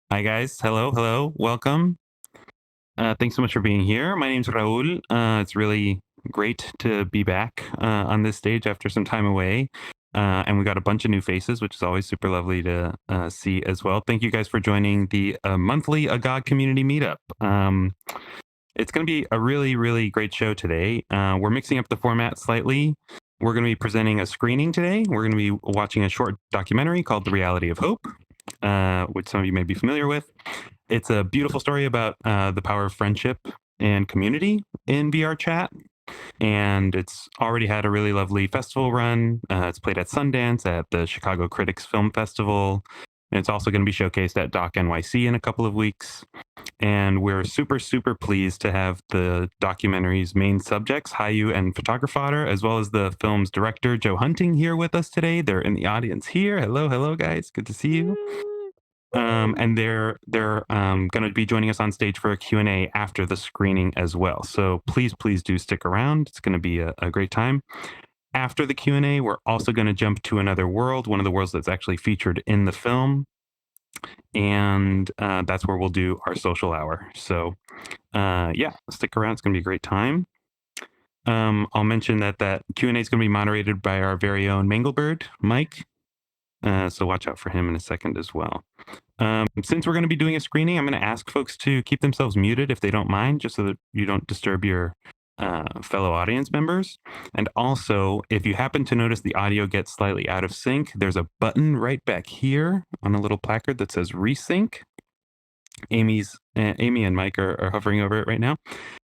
Hi, guys. Hello. Welcome. Thanks so much for being here. My name's Raul. It's really great to be back on this stage after some time away. And we got a bunch of new faces, which is always super lovely to see as well. Thank you guys for joining the monthly Agog community meetup. It's going to be a really great show today. We're mixing up the format slightly. We're going to be presenting a screening today. We're going to be watching a short documentary called The Reality of Hope, which some of you may be familiar with. It's a beautiful story about the power of friendship and community in VR chat. And it's already had a really lovely festival run. It's played at Sundance, at the Chicago Critics Film Festival. And it's also going to be showcased at Doc NYC in a couple of weeks. And we're super pleased to have the documentary's main subjects, Hiyu and Photographotter, as well as the film's director, Joe Hunting, here with us today. They're in the audience here. Hello, guys. Good to see you. And they're going to be joining us on stage for a Q&A after the screening as well. So please do stick around. It's going to be a great time. After the Q&A, we're also going to jump to another world, one of the worlds that's actually featured in the film. And that's where we'll do our social hour. So yeah, stick around. It's going to be a great time. I'll mention that Q&A is going to be moderated by our very own Manglebird, Mike. So watch out for him in a second as well. Since we're going to be doing a screening, I'm going to ask folks to keep themselves muted if they don't mind, just so that you don't disturb your fellow audience members. And also, if you happen to notice the audio gets slightly out of sync, there's a button right back here on a little placard that says resync. Amy and Mike are hovering over it right now.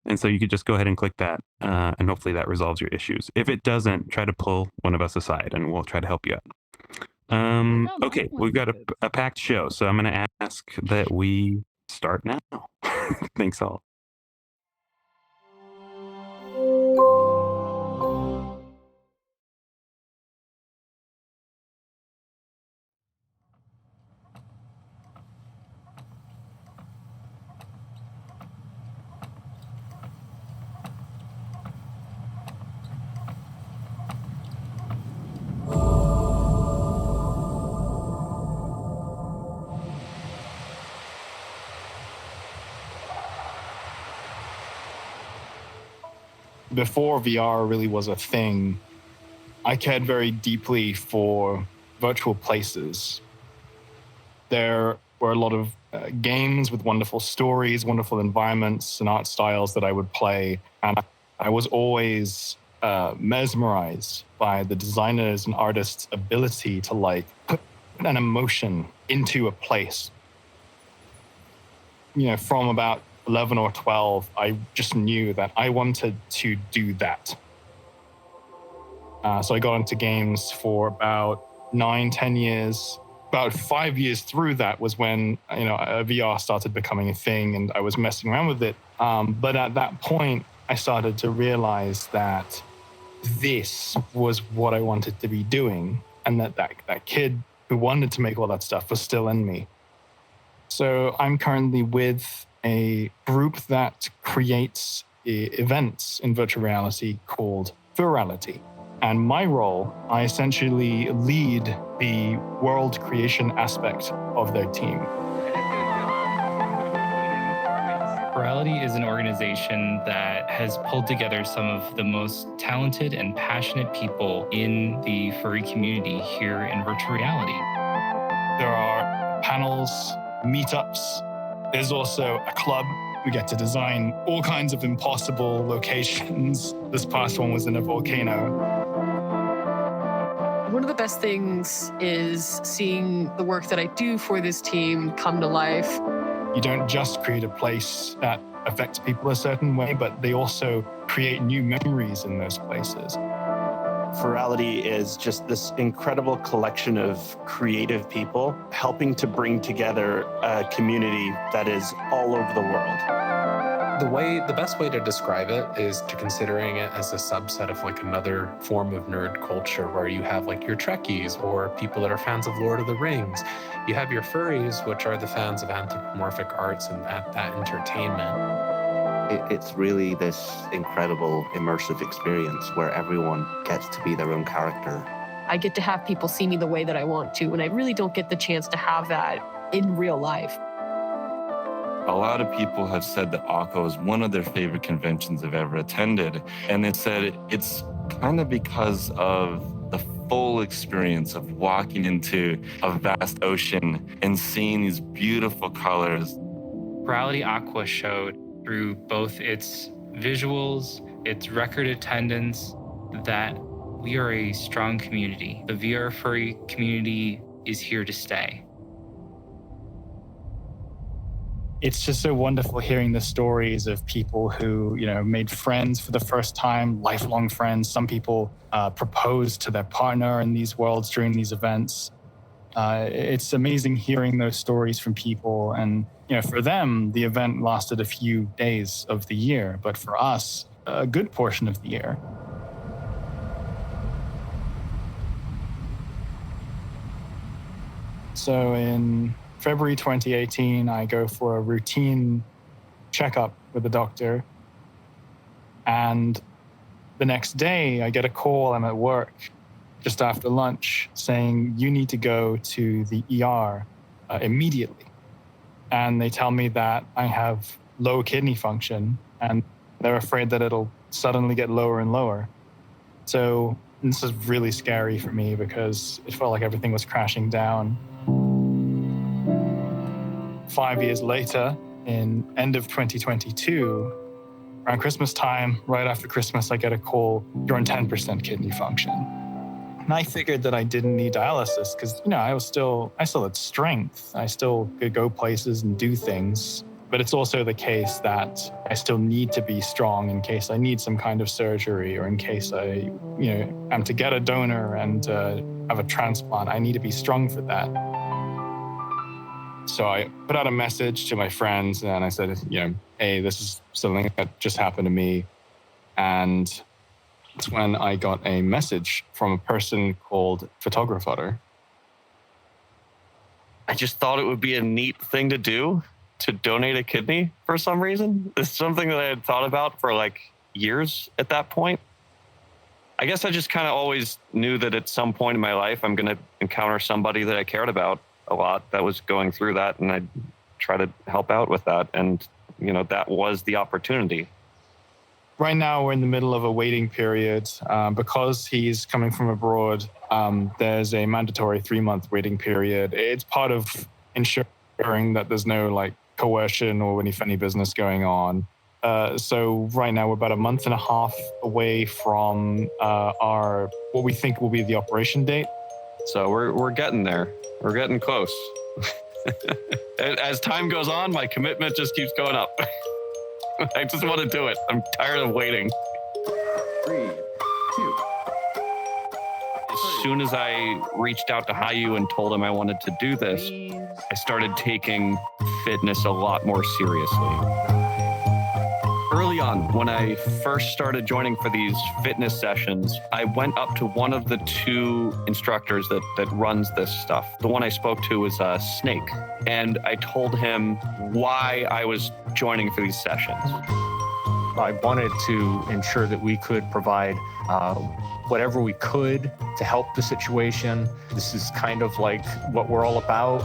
And so you could just go ahead and click that, and hopefully that resolves your issues. If it doesn't, try to pull one of us aside and we'll try to help you out. Okay, we've got a packed show, so I'm going to ask that we start now. Thanks all. Before VR really was a thing, I cared very deeply for virtual places. There were a lot of games with wonderful stories, wonderful environments and art styles that I would play. And I was always mesmerized by the designers and artists' ability to put an emotion into a place. From about 11 or 12, I just knew that I wanted to do that. So I got into games for about 9-10 years. About 5 years through that was when VR started becoming a thing and I was messing around with it. But at that point, I started to realize that this was what I wanted to be doing, and that kid who wanted to make all that stuff was still in me. So I'm currently with a group that creates events in virtual reality called Furality. And my role, I essentially lead the world creation aspect of their team. Furality is an organization that has pulled together some of the most talented and passionate people in the furry community here in virtual reality. There are panels, meetups. There's also a club. We get to design all kinds of impossible locations. This past one was in a volcano. One of the best things is seeing the work that I do for this team come to life. You don't just create a place that affects people a certain way, but they also create new memories in those places. Furality is just this incredible collection of creative people helping to bring together a community that is all over the world. The best way to describe it is to considering it as a subset of another form of nerd culture, where you have your Trekkies or people that are fans of Lord of the Rings. You have your furries, which are the fans of anthropomorphic arts and that entertainment. It's really this incredible immersive experience where everyone gets to be their own character. I get to have people see me the way that I want to, and I really don't get the chance to have that in real life. A lot of people have said that ACO is one of their favorite conventions they've ever attended. And they said it's kind of because of the full experience of walking into a vast ocean and seeing these beautiful colors. Furality Aqua showed through both its visuals, its record attendance, that we are a strong community. The VR furry community is here to stay. It's just so wonderful hearing the stories of people who, made friends for the first time, lifelong friends. Some people proposed to their partner in these worlds during these events. It's amazing hearing those stories from people. And, for them, the event lasted a few days of the year, but for us, a good portion of the year. So in February 2018, I go for a routine checkup with the doctor. And the next day, I get a call. I'm at work just after lunch saying, you need to go to the ER immediately. And they tell me that I have low kidney function, and they're afraid that it'll suddenly get lower and lower. So this is really scary for me because it felt like everything was crashing down. 5 years later, in end of 2022, around Christmas time, right after Christmas, I get a call, you're on 10% kidney function. And I figured that I didn't need dialysis because, I still had strength. I still could go places and do things. But it's also the case that I still need to be strong in case I need some kind of surgery or in case I, am to get a donor and have a transplant. I need to be strong for that. So I put out a message to my friends and I said, hey, this is something that just happened to me. And it's when I got a message from a person called Photographotter. I just thought it would be a neat thing to do, to donate a kidney for some reason. It's something that I had thought about for years at that point. I guess I just kind of always knew that at some point in my life, I'm going to encounter somebody that I cared about a lot that was going through that, and I'd try to help out with that. And, that was the opportunity. Right now, we're in the middle of a waiting period. Because he's coming from abroad, there's a mandatory 3-month waiting period. It's part of ensuring that there's no coercion or any funny business going on. So right now, we're about a month and a half away from what we think will be the operation date. So we're getting there. We're getting close. As time goes on, my commitment just keeps going up. I just want to do it. I'm tired of waiting. 3, 2. As soon as I reached out to Hiyu and told him I wanted to do this, I started taking fitness a lot more seriously. Early on, when I first started joining for these fitness sessions, I went up to one of the 2 instructors that runs this stuff. The one I spoke to was Snake, and I told him why I was joining for these sessions. I wanted to ensure that we could provide whatever we could to help the situation. This is kind of what we're all about.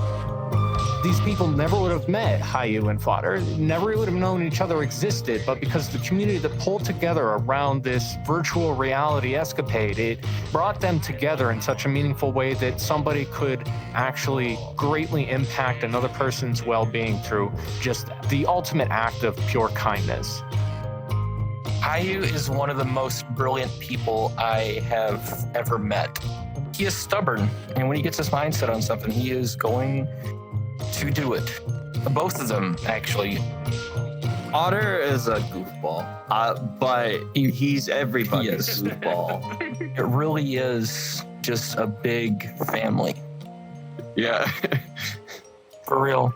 These people never would have met Hiyu and Fodder, never would have known each other existed, but because the community that pulled together around this virtual reality escapade, it brought them together in such a meaningful way that somebody could actually greatly impact another person's well-being through just the ultimate act of pure kindness. Hiyu is one of the most brilliant people I have ever met. He is stubborn, and when he gets his mindset on something, he is going to do it. Both of them, actually. Otter is a goofball, but he's everybody's goofball. It really is just a big family. Yeah. For real.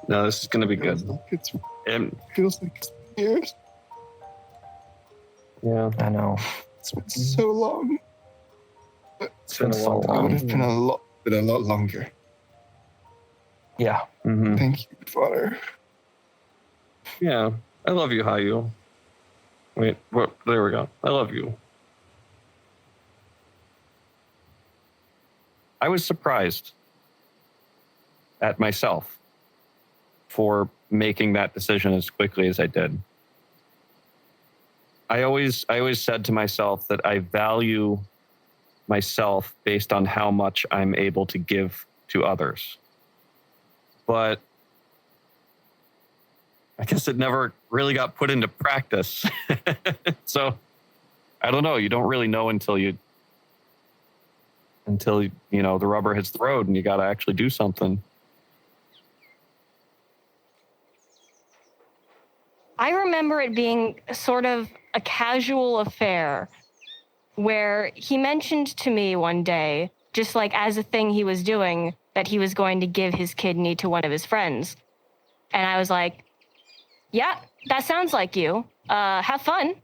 No, this is going to be good. It feels like it's years. Yeah, I know. It's been so long. It's been so long. It would have been a lot longer. Yeah. Mm-hmm. Thank you, Father. Yeah, I love you, Hiyu. Wait, there we go. I love you. I was surprised. at myself for making that decision as quickly as I did. I always said to myself that I value myself based on how much I'm able to give to others. But I guess it never really got put into practice. So I don't know. You don't really know until you know the rubber hits the road and you got to actually do something. I remember it being sort of a casual affair where he mentioned to me one day, just like as a thing he was doing, that he was going to give his kidney to one of his friends. And I was like, yeah, that sounds like you. Have fun.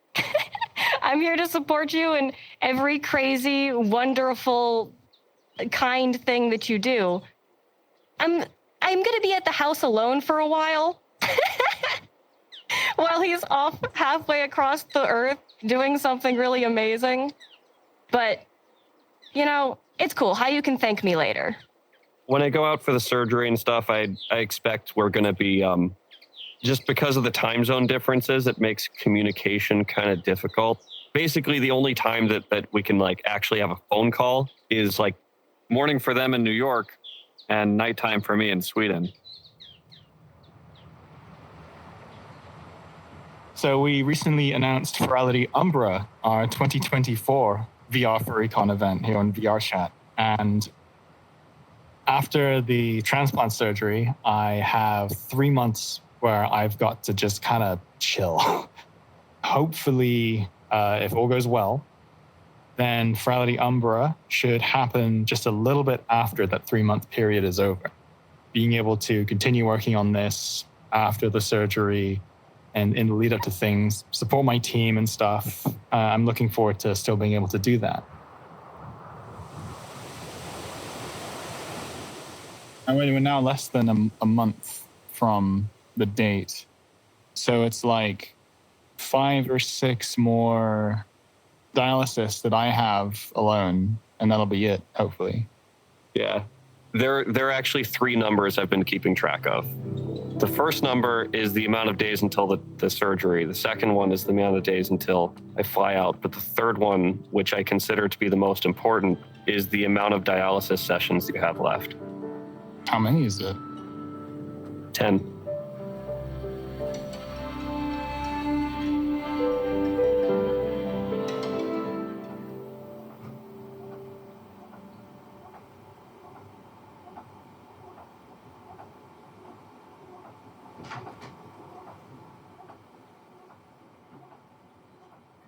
I'm here to support you in every crazy, wonderful, kind thing that you do. I'm going to be at the house alone for a while. While he's off halfway across the earth doing something really amazing. But, you know, it's cool. Hiyu can thank me later. When I go out for the surgery and stuff, I expect we're going to be, just because of the time zone differences, it makes communication kind of difficult. Basically, the only time that we can like actually have a phone call is like morning for them in New York and nighttime for me in Sweden. So we recently announced Furality Umbra, our 2024 VR Furrycon event here on VR Chat. And after the transplant surgery, I have 3 months where I've got to just kind of chill. Hopefully, if all goes well, then Furality Umbra should happen just a little bit after that 3-month period is over. Being able to continue working on this after the surgery and in the lead up to things, support my team and stuff. I'm looking forward to still being able to do that. And we're now less than a month from the date. So it's like 5 or 6 more dialysis that I have alone, and that'll be it, hopefully. Yeah. There are actually 3 numbers I've been keeping track of. The first number is the amount of days until the surgery. The second one is the amount of days until I fly out. But the third one, which I consider to be the most important, is the amount of dialysis sessions you have left. How many is it? 10.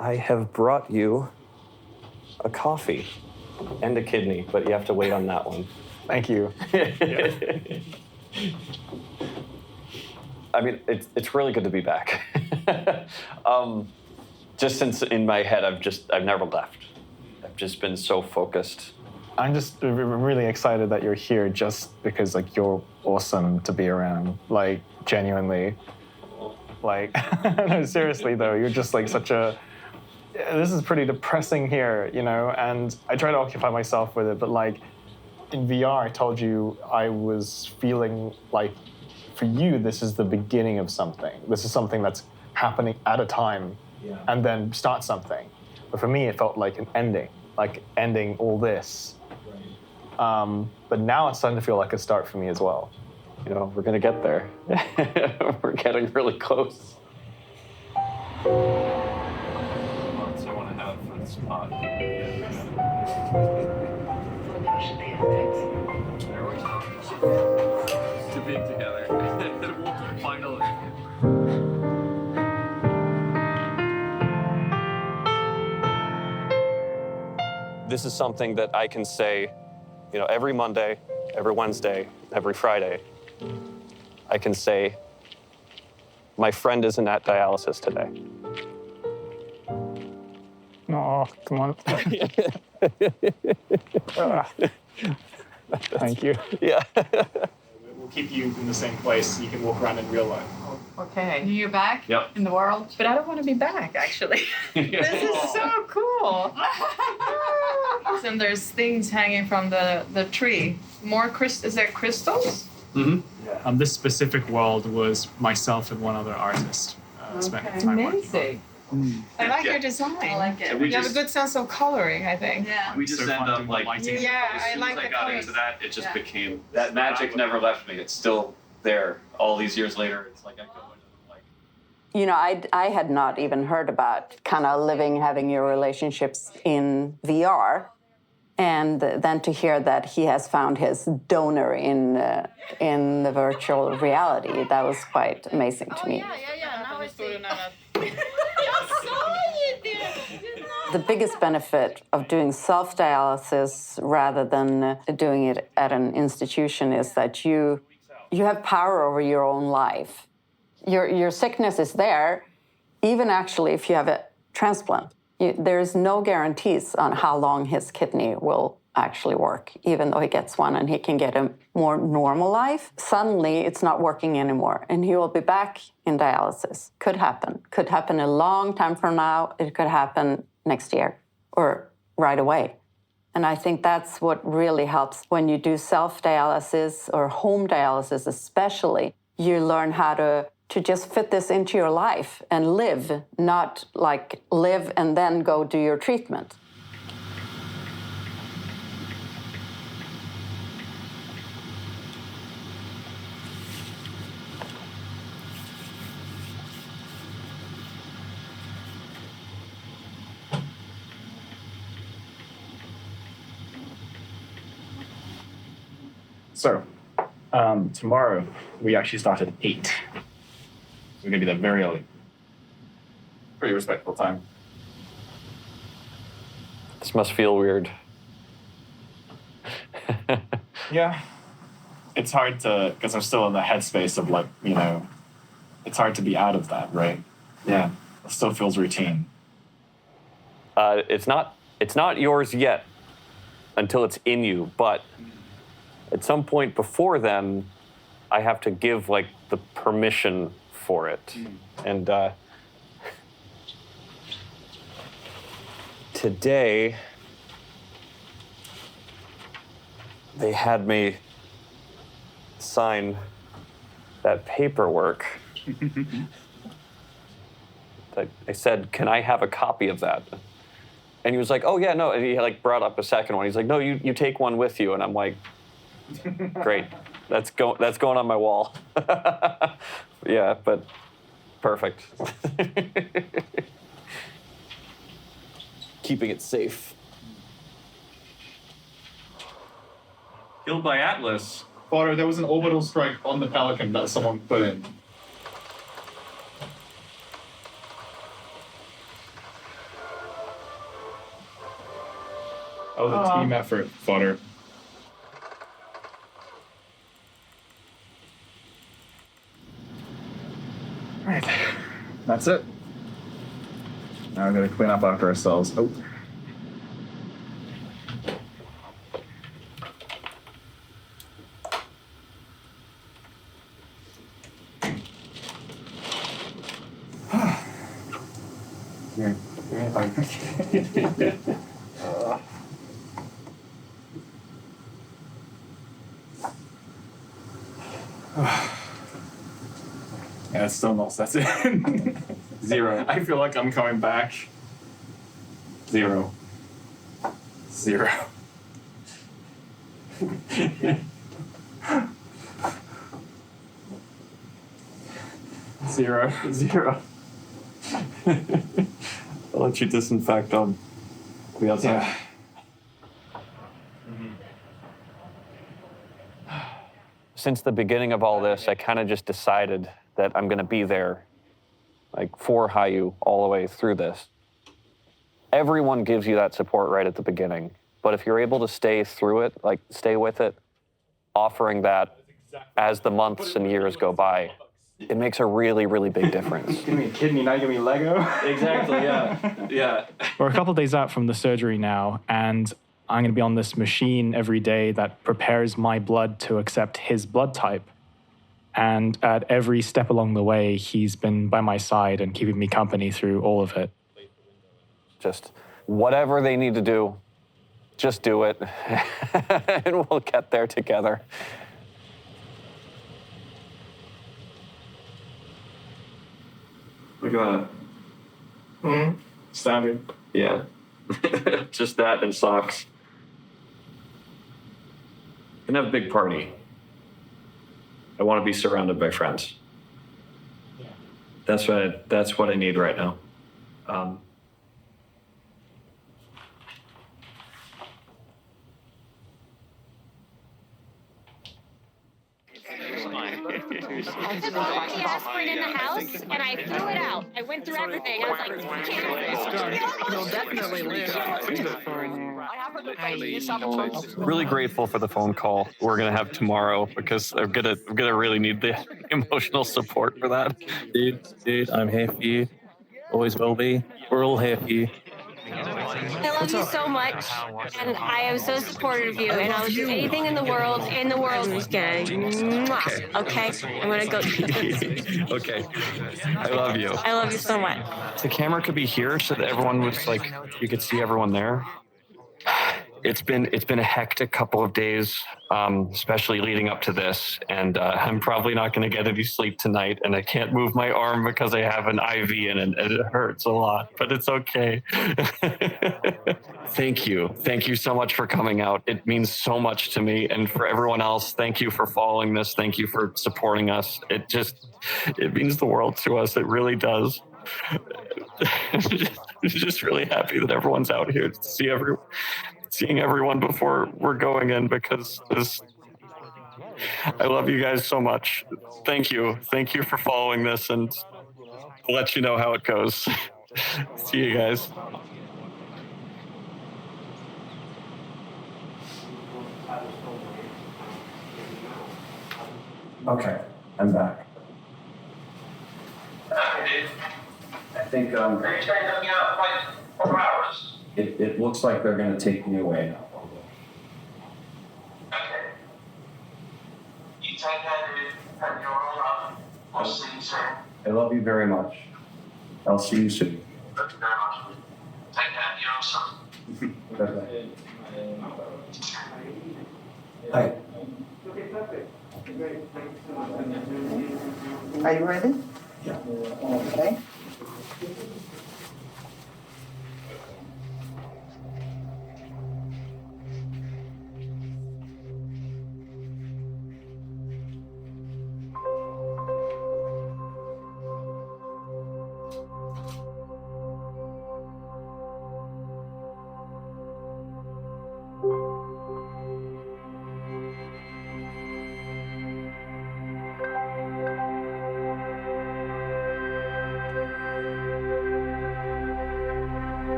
I have brought you a coffee and a kidney, but you have to wait on that one. Thank you. I mean, it's really good to be back. Just since in my head, I've never left. I've just been so focused. I'm just really excited that you're here just because, like, you're awesome to be around. Like, genuinely. Like, no, seriously, though, you're just, like, such a... This is pretty depressing here, you know, and I try to occupy myself with it, but, like, in VR, I told you I was feeling like, for you, this is the beginning of something. This is something that's happening at a time, and then start something. But for me, it felt like an ending, like ending all this. But now it's starting to feel like a start for me as well. You know, we're gonna get there. We're getting really close. I want to have for the spot. To be together. Finally. This is something that I can say, you know, every Monday, every Wednesday, every Friday. I can say, my friend isn't at dialysis today. Oh, come on. Thank you. Yeah. We'll keep you in the same place so you can walk around in real life. Okay. You're back Yep. in the world? But I don't want to be back, actually. This is so cool. And there's things hanging from the tree. More is there crystals? This specific world was myself and one other artist. Spent time Amazing. I like your design. I like it. You have a good sense of coloring, I think. Yeah. We just end up like, yeah, as I soon like as I the got colors. into that, it just became, that magic never left me. It's still there. All these years later, it's like I go into like. You know, I had not even heard about kind of having your relationships in VR. And then to hear that he has found his donor in the virtual reality, that was quite amazing to me. Now I see. The biggest benefit of doing self-dialysis rather than doing it at an institution is that you have power over your own life. Your sickness is there, even actually if you have a transplant. There's no guarantees on how long his kidney will actually work, even though he gets one and he can get a more normal life. Suddenly, it's not working anymore, and he will be back in dialysis. Could happen. Could happen a long time from now. It could happen next year or right away. And I think that's what really helps when you do self-dialysis or home dialysis especially. You learn how to just fit this into your life and live, not like live and then go do your treatment. So, tomorrow we actually start at 8. We're gonna be there very early. Pretty respectful time. This must feel weird. Yeah. It's hard to, because I'm still in the headspace of like, you know, it's hard to be out of that, right? Yeah. It still feels routine. It's not yours yet until it's in you, but at some point before then, I have to give like the permission for it. And today, they had me sign that paperwork. I said, can I have a copy of that? And he was like, oh yeah, no. And he like brought up a second one. He's like, no, you take one with you. And I'm like, great. That's going on my wall. Yeah, but perfect. Keeping it safe. Killed by Atlas. Father, there was an orbital strike on the Pelican that someone put in. Oh, the team effort, Fodder. Right. That's it. Now we're going to clean up after ourselves. Oh. Yeah, it's still not set in. 0. I feel like I'm coming back. 0. 0. Zero. I'll let you disinfect them. Be outside. Yeah. Since the beginning of all this, I kind of just decided that I'm going to be there, like for Hiyu all the way through this. Everyone gives you that support right at the beginning, but if you're able to stay through it, like stay with it, offering that as the months and years go by, it makes a really, really big difference. Give me a kidney, now give me Lego. Exactly, yeah. Yeah. We're a couple days out from the surgery now, and I'm going to be on this machine every day that prepares my blood to accept his blood type. And at every step along the way, he's been by my side and keeping me company through all of it. Just whatever they need to do, just do it, and we'll get there together. Look at that. Standard. Yeah. Just that and socks. And have a big party. I want to be surrounded by friends. That's what I need right now. Aspirin in the house, and I threw it out. I went through everything. I was like, You'll definitely live. Really grateful for the phone call we're gonna have tomorrow because I'm gonna really need the emotional support for that. Dude, I'm here for you. Always will be. We're all here for you. I love you so much, and I am so supportive of you, and I'll do anything in the world, okay? Okay? I'm gonna go. Okay. I love you. I love you so much. The camera could be here so that everyone was like, you could see everyone there. It's been a hectic couple of days, especially leading up to this, and I'm probably not going to get any sleep tonight, and I can't move my arm because I have an IV in it, and it hurts a lot, but it's okay. Thank you so much for coming out. It means so much to me, and for everyone else, thank you for following this. Thank you for supporting us. It means the world to us. It really does. I'm just really happy that everyone's out here to see seeing everyone before we're going in, because I love you guys so much. Thank you for following this, and I'll let you know how it goes. See you guys. Okay, I'm back. I think Are you trying to get me out like 4 hours? it looks like they're going to take me away now. Okay. You take care of your own life. I'll see you soon. I love you very much. I'll see you soon. Thank you very much. Take care. You're awesome. Bye-bye. Hi. Are you ready? Yeah. Okay.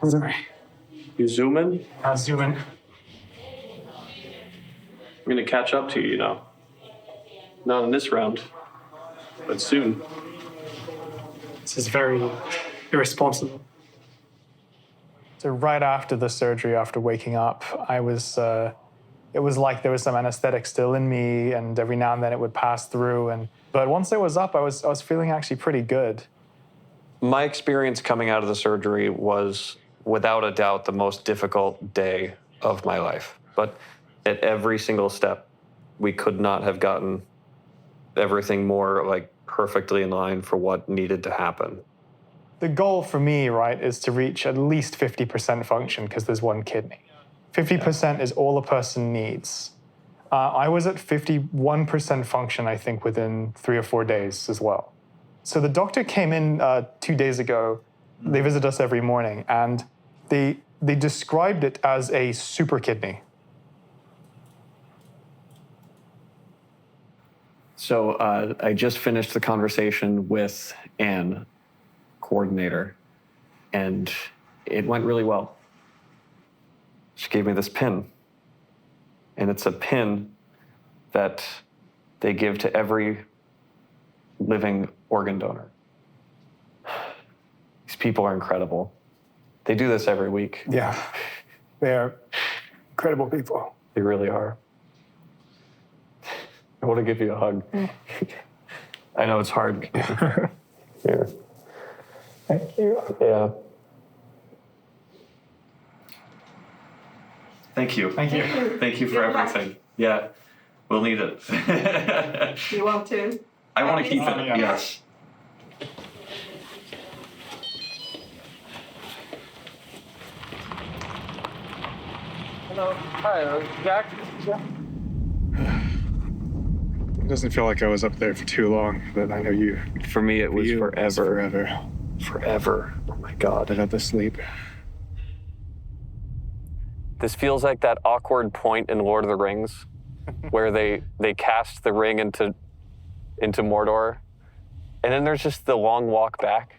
Sorry. You zoom in? I'll zoom in. I'm going to catch up to you, you know. Not in this round, but soon. This is very irresponsible. So right after the surgery, after waking up, it it was like there was some anesthetic still in me, and every now and then it would pass through. But once it was up, I was feeling actually pretty good. My experience coming out of the surgery was without a doubt the most difficult day of my life. But at every single step, we could not have gotten everything more like perfectly in line for what needed to happen. The goal for me, right, is to reach at least 50% function because there's one kidney. 50% is all a person needs. I was at 51% function, I think, within 3 or 4 days as well. So the doctor came in 2 days ago. They visit us every morning, and they described it as a super kidney. So I just finished the conversation with Anne, coordinator, and it went really well. She gave me this pin, and it's a pin that they give to every living organ donor. These people are incredible. They do this every week. Yeah, they're incredible people. They really are. I want to give you a hug. I know it's hard. Here. Thank you. Yeah. Thank you. Thank you. Thank you for everything. Yeah, we'll need it. You want to? I want to keep it, yeah. yes. Hello. Hi, Jack. Yeah. It doesn't feel like I was up there for too long, but I know you. For me, it was forever. Forever. Forever. Oh my God. I'd have to sleep. This feels like that awkward point in Lord of the Rings where they cast the ring into Mordor, and then there's just the long walk back.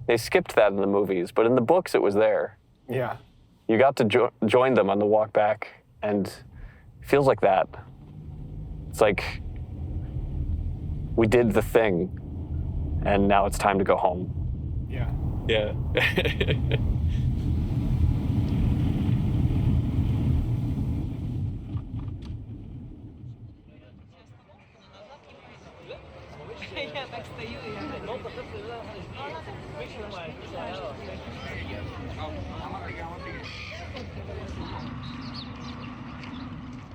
They skipped that in the movies, but in the books it was there. Yeah. You got to join them on the walk back, and it feels like that. It's like we did the thing, and now it's time to go home. Yeah. Yeah.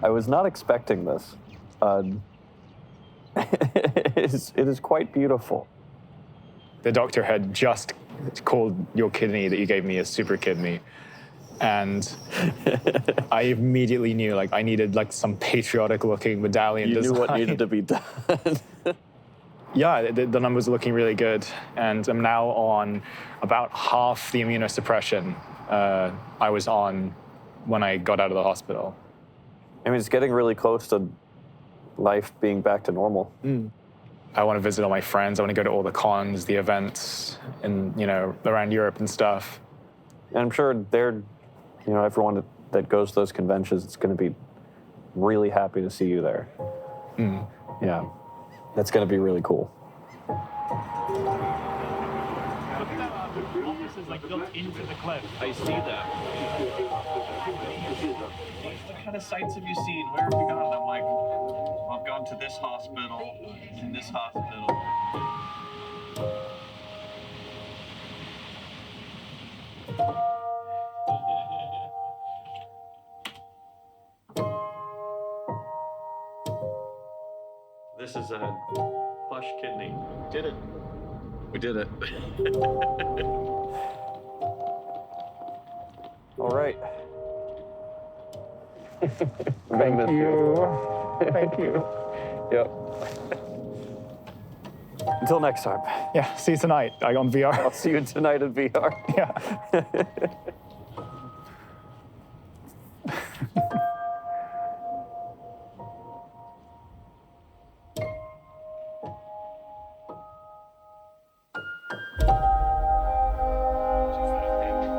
I was not expecting this. It is quite beautiful. The doctor had just called your kidney that you gave me a super kidney. And I immediately knew, like, I needed, like, some patriotic-looking medallion design. You knew what needed to be done. Yeah, the numbers are looking really good. And I'm now on about half the immunosuppression I was on when I got out of the hospital. I mean, it's getting really close to life being back to normal. I want to visit all my friends. I want to go to all the cons, the events, and, you know, around Europe and stuff. And I'm sure everyone that goes to those conventions is going to be really happy to see you there. Yeah, that's going to be really cool. This is like built into the cliff. I see that. What kind of sites have you seen? Where have you gone? I'm like, well, I've gone to this hospital and this hospital. This is a plush kidney. Did it. We did it. All right. Thank you. Thank you. Yep. Until next time. Yeah, see you tonight. I on VR. I'll see you tonight in VR. Yeah.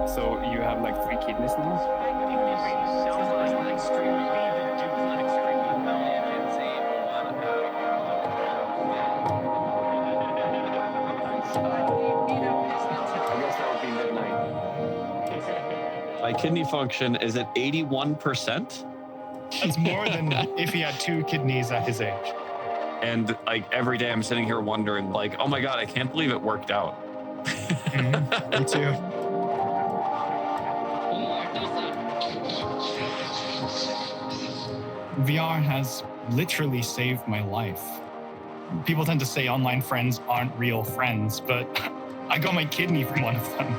So you have like 3 kidneys now? My kidney function is at 81%. That's more than if he had 2 kidneys at his age. And like every day I'm sitting here wondering, like, oh my God, I can't believe it worked out. Me too. VR has literally saved my life. People tend to say online friends aren't real friends, but I got my kidney from one of them.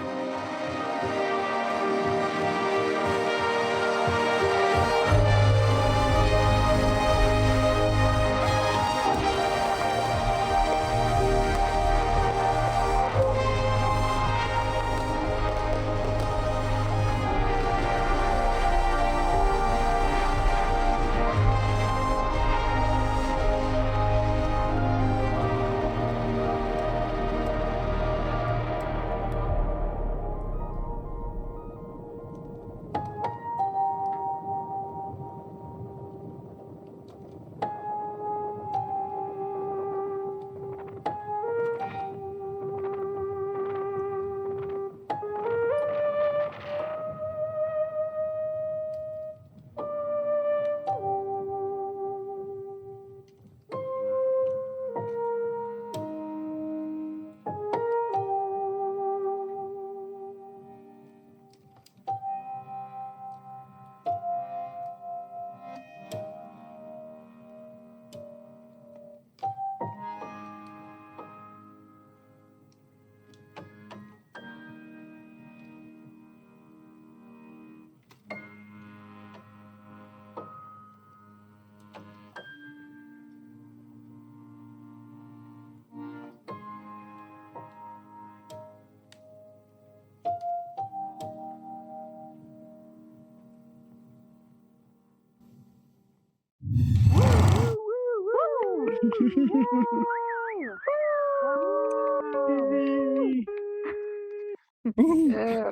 Yeah.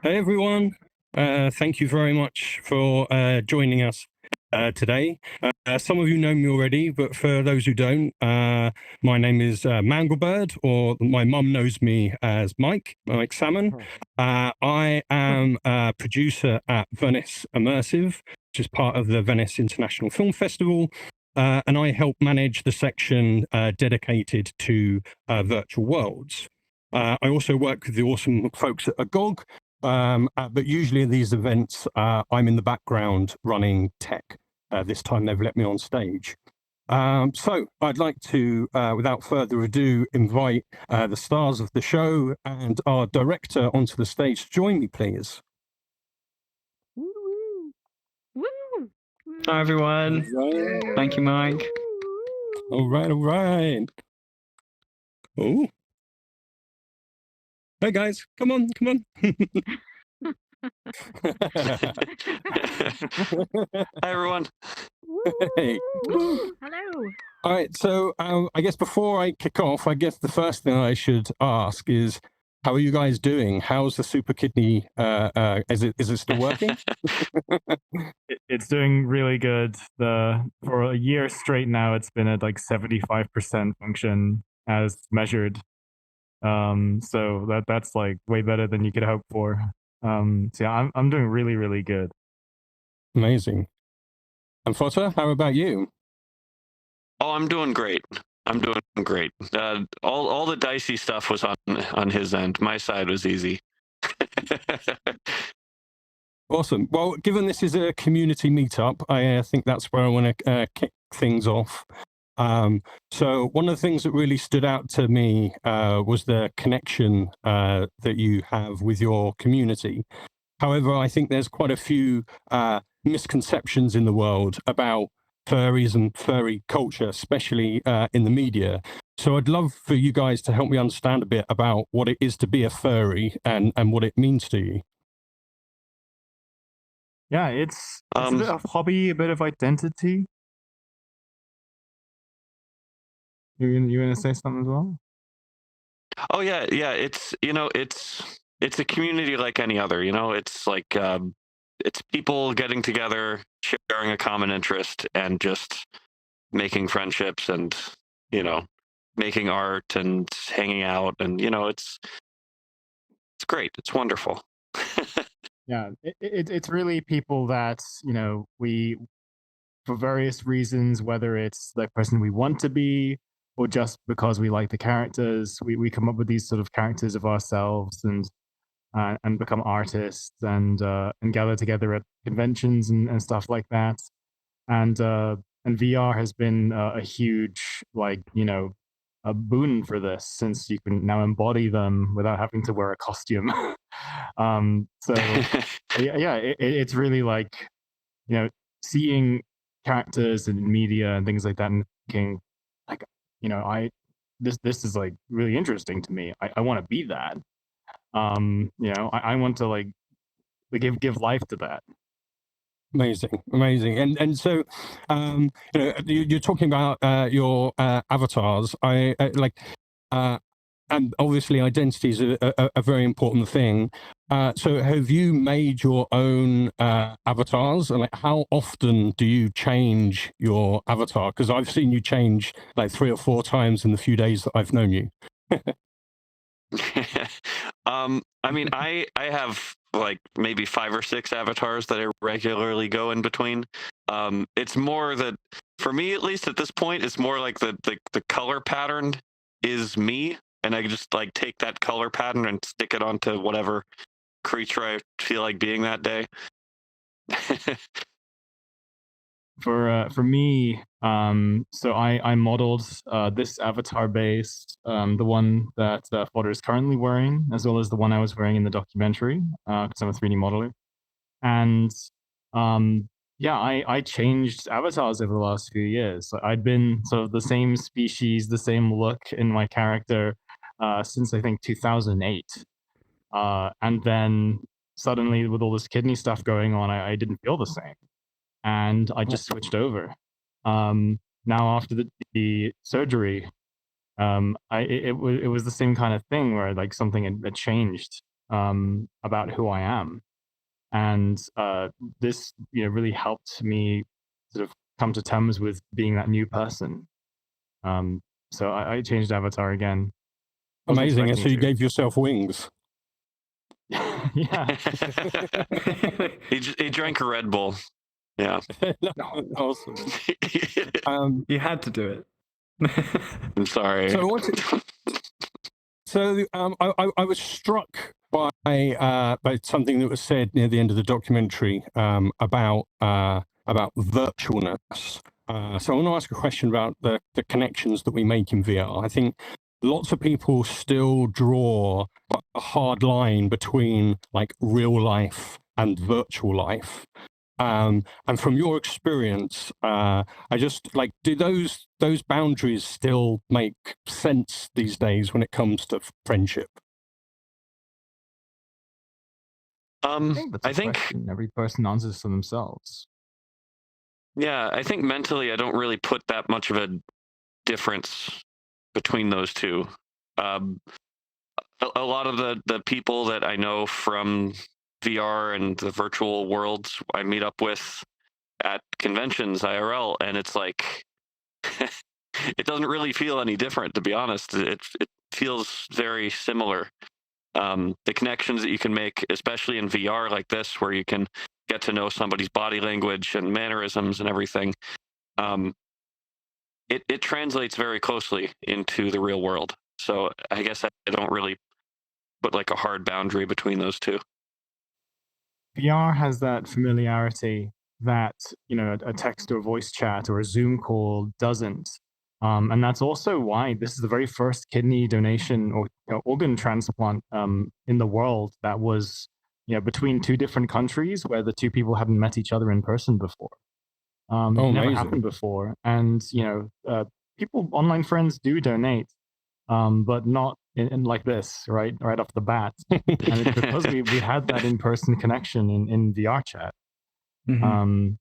Hey everyone, thank you very much for joining us today. Some of you know me already, but for those who don't, my name is Manglebird, or my mum knows me as Mike Salmon. I am a producer at Venice Immersive, which is part of the Venice International Film Festival. And I help manage the section dedicated to virtual worlds. I also work with the awesome folks at Agog, but usually in these events, I'm in the background running tech. This time they've let me on stage. So I'd like to, without further ado, invite the stars of the show and our director onto the stage to join me, please. Hi everyone. Thank you, Mike. All right, all right. Oh. Hey guys, come on, come on. Hi everyone. Hey. Hello. All right, so I guess before I kick off, I guess the first thing I should ask is, how are you guys doing? How's the super kidney? Is it still working? It's doing really good. For a year straight now, it's been at like 75% function as measured. So that's like way better than you could hope for. So yeah, I'm doing really, really good. Amazing. And Fotter, how about you? Oh, I'm doing great. I'm doing great. All the dicey stuff was on his end. My side was easy. Awesome. Well, given this is a community meetup, I think that's where I want to kick things off. So one of the things that really stood out to me was the connection that you have with your community. However, I think there's quite a few misconceptions in the world about furries and furry culture, especially in the media. So I'd love for you guys to help me understand a bit about what it is to be a furry and what it means to you. Yeah, it's a bit of hobby, a bit of identity. You gonna say something as well? Oh yeah. It's it's a community like any other. It's like it's people getting together, sharing a common interest, and just making friendships, and making art and hanging out, and it's great. It's wonderful. Yeah, it's really people that, you know, we, for various reasons, whether it's the person we want to be or just because we like the characters, we come up with these sort of characters of ourselves and become artists and gather together at conventions and stuff like that. And VR has been a huge, like, you know, a boon for this, since you can now embody them without having to wear a costume. So yeah, it's really like, you know, seeing characters and media and things like that and thinking, like, you know, this is like really interesting to me. I want to be that. You know, I want to like give life to that. Amazing, amazing, and so, you know, you're talking about your avatars. I like, and obviously, identity is a very important thing. So, have you made your own avatars, and like, how often do you change your avatar? Because I've seen you change like 3 or 4 times in the few days that I've known you. I mean, I have like maybe 5 or 6 avatars that I regularly go in between. It's more that, for me at least at this point, it's more like the color pattern is me, and I just like take that color pattern and stick it onto whatever creature I feel like being that day. For me, so I modeled this avatar base, the one that Fodder is currently wearing, as well as the one I was wearing in the documentary, because I'm a 3D modeler. And yeah, I changed avatars over the last few years. I'd been sort of the same species, the same look in my character since I think 2008. And then suddenly, with all this kidney stuff going on, I didn't feel the same. And I just switched over. Now after the surgery, it was the same kind of thing where like something had changed about who I am, and this, you know, really helped me sort of come to terms with being that new person. So I changed avatar again. Amazing, and so you gave yourself wings. Yeah. He drank a Red Bull. Yeah. Awesome. You had to do it. I'm sorry. So I was struck by something that was said near the end of the documentary about virtualness. So I want to ask a question about the connections that we make in VR. I think lots of people still draw a hard line between like real life and virtual life. And from your experience, I just like, do those boundaries still make sense these days when it comes to friendship? I think every person answers for themselves. Yeah, I think mentally I don't really put that much of a difference between those two. A lot of the people that I know from VR and the virtual worlds I meet up with at conventions IRL, and it's like it doesn't really feel any different, to be honest. It feels very similar. The connections that you can make, especially in VR like this, where you can get to know somebody's body language and mannerisms and everything, it translates very closely into the real world. So I guess I don't really put like a hard boundary between those two. VR has that familiarity that, you know, a text or voice chat or a Zoom call doesn't. And that's also why this is the very first kidney donation or, you know, organ transplant in the world that was, you know, between 2 different countries where the 2 people hadn't met each other in person before. It never happened before. And, you know, people, online friends do donate, but not in like this, right off the bat. And it's because we had that in-person connection in VR chat. Mm-hmm.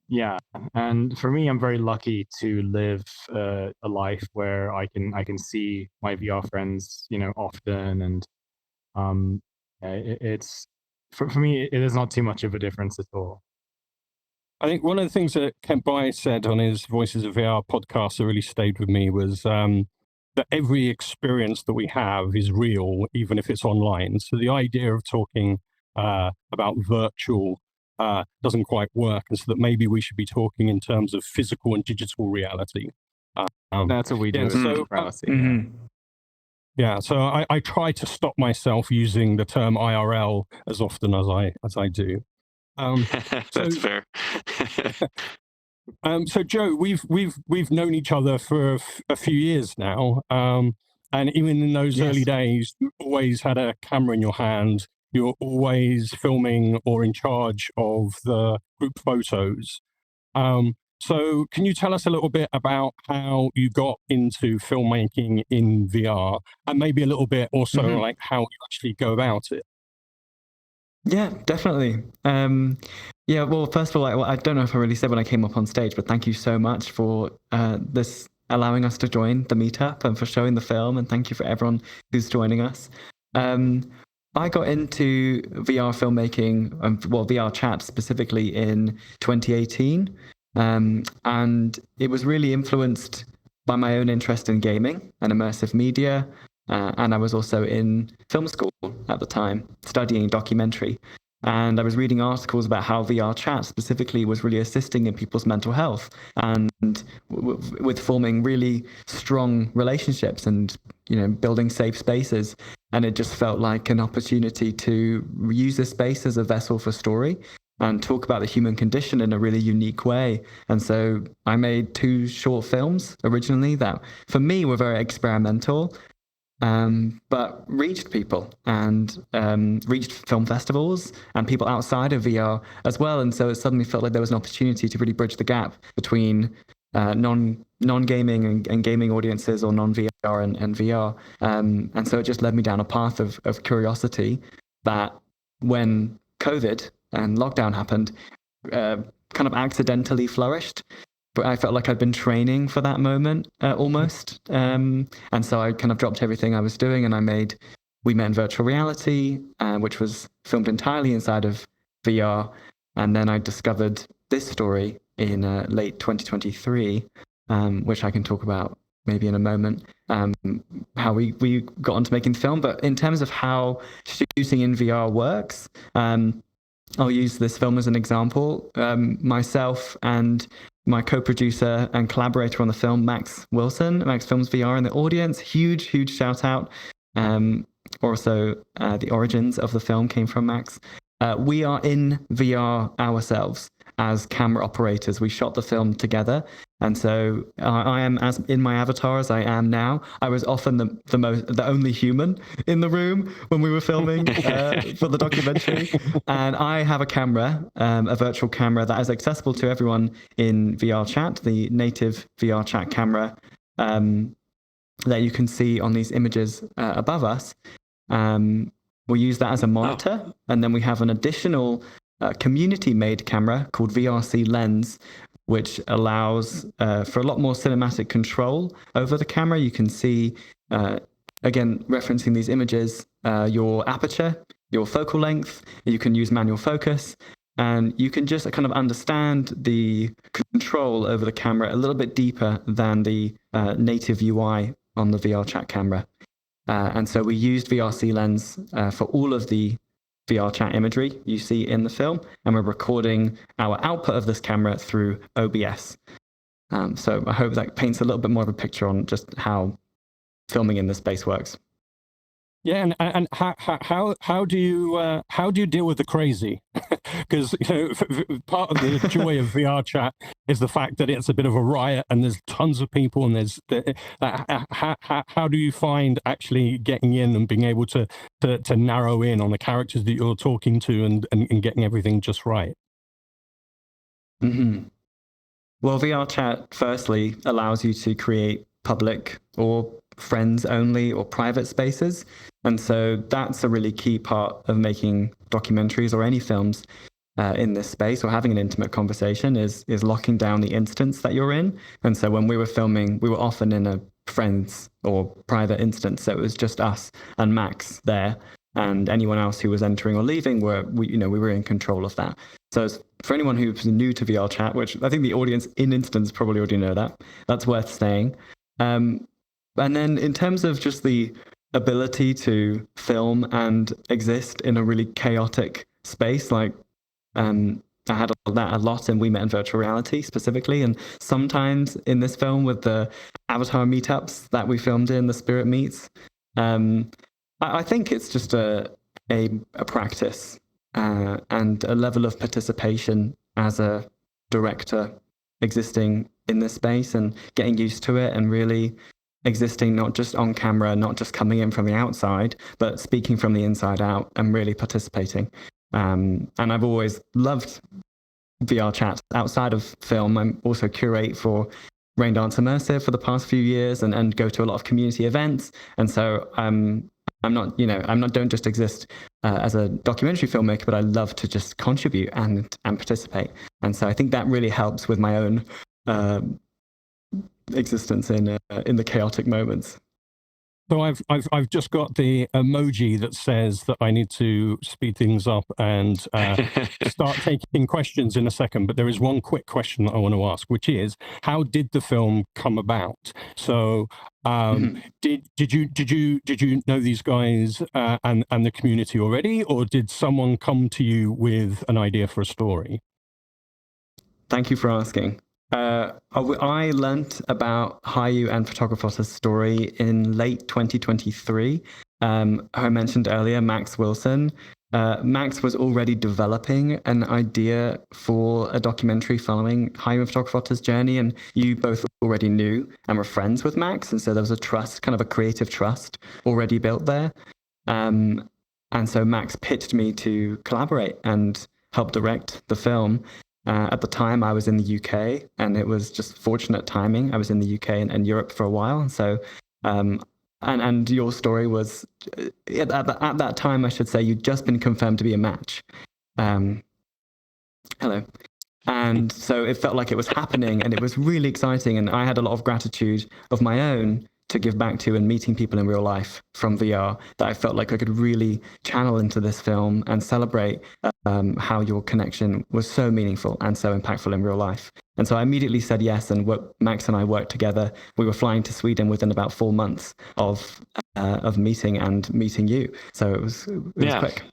Yeah, and for me, I'm very lucky to live a life where I can see my VR friends, you know, often, and it's for me, it is not too much of a difference at all. I think one of the things that Kent Bry said on his Voices of VR podcast that really stayed with me was that every experience that we have is real, even if it's online. So the idea of talking about virtual doesn't quite work, and so that maybe we should be talking in terms of physical and digital reality. That's what we do. So, yeah, so I try to stop myself using the term IRL as often as I do. That's fair. So Joe, we've known each other for a few years now, and even in those early days, you always had a camera in your hand. You're always filming or in charge of the group photos. So can you tell us a little bit about how you got into filmmaking in VR, and maybe a little bit also like how you actually go about it? Yeah, definitely. Yeah, well, first of all, I don't know if I really said when I came up on stage, but thank you so much for this allowing us to join the meetup and for showing the film, and thank you for everyone who's joining us. I got into VR filmmaking, VR chat specifically in 2018. And it was really influenced by my own interest in gaming and immersive media. And I was also in film school at the time, studying documentary. And I was reading articles about how VR chat specifically was really assisting in people's mental health and with forming really strong relationships and, building safe spaces. And it just felt like an opportunity to use this space as a vessel for story and talk about the human condition in a really unique way. And so I made 2 short films originally that, for me, were very experimental, but reached people and reached film festivals and people outside of VR as well. And so it suddenly felt like there was an opportunity to really bridge the gap between non-gaming and gaming audiences, or non-VR and VR. And so it just led me down a path of curiosity that, when COVID and lockdown happened, kind of accidentally flourished. But I felt like I'd been training for that moment almost. And so I kind of dropped everything I was doing, and we met in virtual reality, which was filmed entirely inside of VR. And then I discovered this story in late 2023, which I can talk about maybe in a moment, how we got onto making film. But in terms of how shooting in VR works, I'll use this film as an example. Myself and my co-producer and collaborator on the film, Max Wilson, Max Films VR in the audience, huge shout out. Also, the origins of the film came from Max. We are in VR ourselves as camera operators. We shot the film together. And so I am as in my avatar as I am now. I was often the only human in the room when we were filming for the documentary. And I have a camera, a virtual camera that is accessible to everyone in VR chat, the native VR chat camera that you can see on these images above us. We use that as a monitor. And then we have an additional community-made camera called VRC Lens, which allows for a lot more cinematic control over the camera. You can see, again, referencing these images, your aperture, your focal length. You can use manual focus, and you can just kind of understand the control over the camera a little bit deeper than the native UI on the VR chat camera. And so we used VRC Lens for all of the VR chat imagery you see in the film, and we're recording our output of this camera through OBS. So I hope that paints a little bit more of a picture on just how filming in this space works. Yeah, and how do you deal with the crazy? Because part of the joy of VR chat is the fact that it's a bit of a riot and there's tons of people, and there's how do you find actually getting in and being able to narrow in on the characters that you're talking to and getting everything just right? Mm-hmm. Well, VR chat firstly allows you to create public or friends only or private spaces. And so that's a really key part of making documentaries or any films in this space, or having an intimate conversation, is locking down the instance that you're in. And so when we were filming, we were often in a friends or private instance. So it was just us and Max there, and anyone else who was entering or leaving we were in control of that. So for anyone who's new to VR chat, which I think the audience in instance probably already know that's worth saying. And then in terms of just the ability to film and exist in a really chaotic space. Like, I had that a lot in We Met in Virtual Reality specifically, and sometimes in this film with the Avatar meetups that we filmed in, the Spirit Meets. I think it's just a practice and a level of participation as a director existing in this space and getting used to it and really existing not just on camera, not just coming in from the outside, but speaking from the inside out and really participating. And I've always loved VR chat outside of film. I'm also curate for Rain Dance Immersive for the past few years and go to a lot of community events. And so don't just exist as a documentary filmmaker, but I love to just contribute and participate. And so I think that really helps with my own existence in the chaotic moments. So I've just got the emoji that says that I need to speed things up and start taking questions in a second. But there is one quick question that I want to ask, which is, how did the film come about? So did you know these guys and the community already, or did someone come to you with an idea for a story? Thank you for asking. I learnt about Hiyu and Photographotter's story in late 2023. I mentioned earlier Max Wilson. Max was already developing an idea for a documentary following Hiyu and Photographotter's journey, and you both already knew and were friends with Max, and so there was a trust, kind of a creative trust already built there. And so Max pitched me to collaborate and help direct the film. At the time, I was in the UK, and it was just fortunate timing. I was in the UK and Europe for a while, and so and your story was at that time, I should say, you'd just been confirmed to be a match. Hello. And so it felt like it was happening, and it was really exciting, and I had a lot of gratitude of my own to give back to and meeting people in real life from VR that I felt like I could really channel into this film and celebrate how your connection was so meaningful and so impactful in real life. And so I immediately said yes, and Max and I worked together. We were flying to Sweden within about 4 months of meeting you. So it was quick.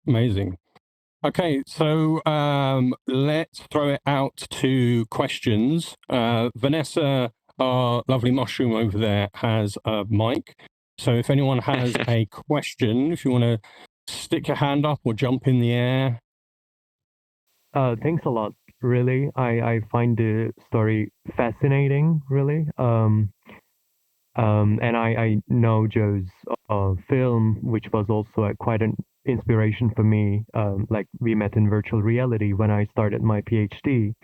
Amazing. Okay, so let's throw it out to questions. Vanessa, our lovely mushroom over there, has a mic. So if anyone has a question, if you want to stick your hand up or jump in the air. Thanks a lot, really. I find the story fascinating, really. And I know Joe's film, which was also quite an inspiration for me. Like, we met in virtual reality when I started my PhD.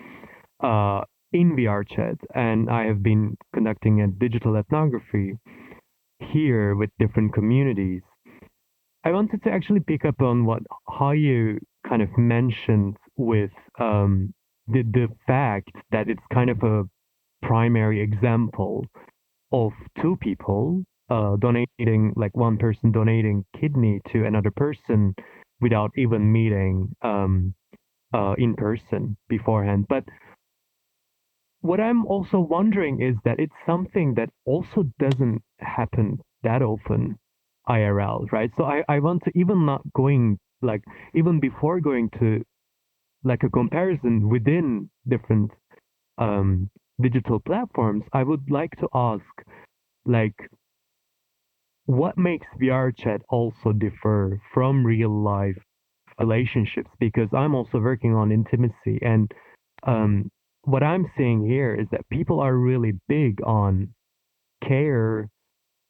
In VR chat, and I have been conducting a digital ethnography here with different communities. I wanted to actually pick up on what Hiyu kind of mentioned with the fact that it's kind of a primary example of two people donating, like one person donating kidney to another person without even meeting in person beforehand. But what I'm also wondering is that it's something that also doesn't happen that often IRL, right? So I want to, even before going to like a comparison within different digital platforms, I would like to ask, like, what makes VR chat also differ from real life relationships? Because I'm also working on intimacy, and what I'm seeing here is that people are really big on care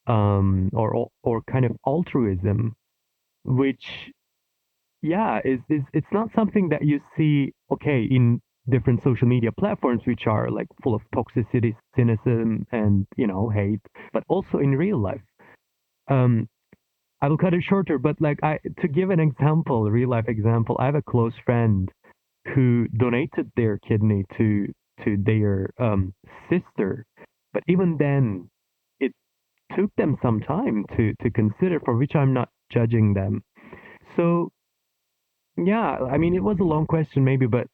or kind of altruism, which it's not something that you see in different social media platforms, which are like full of toxicity, cynicism, and hate, but also in real life. I will cut it shorter, but to give an example, a real life example, I have a close friend who donated their kidney to their sister, but even then it took them some time to consider, for which I'm not judging them. So I mean, it was a long question maybe, but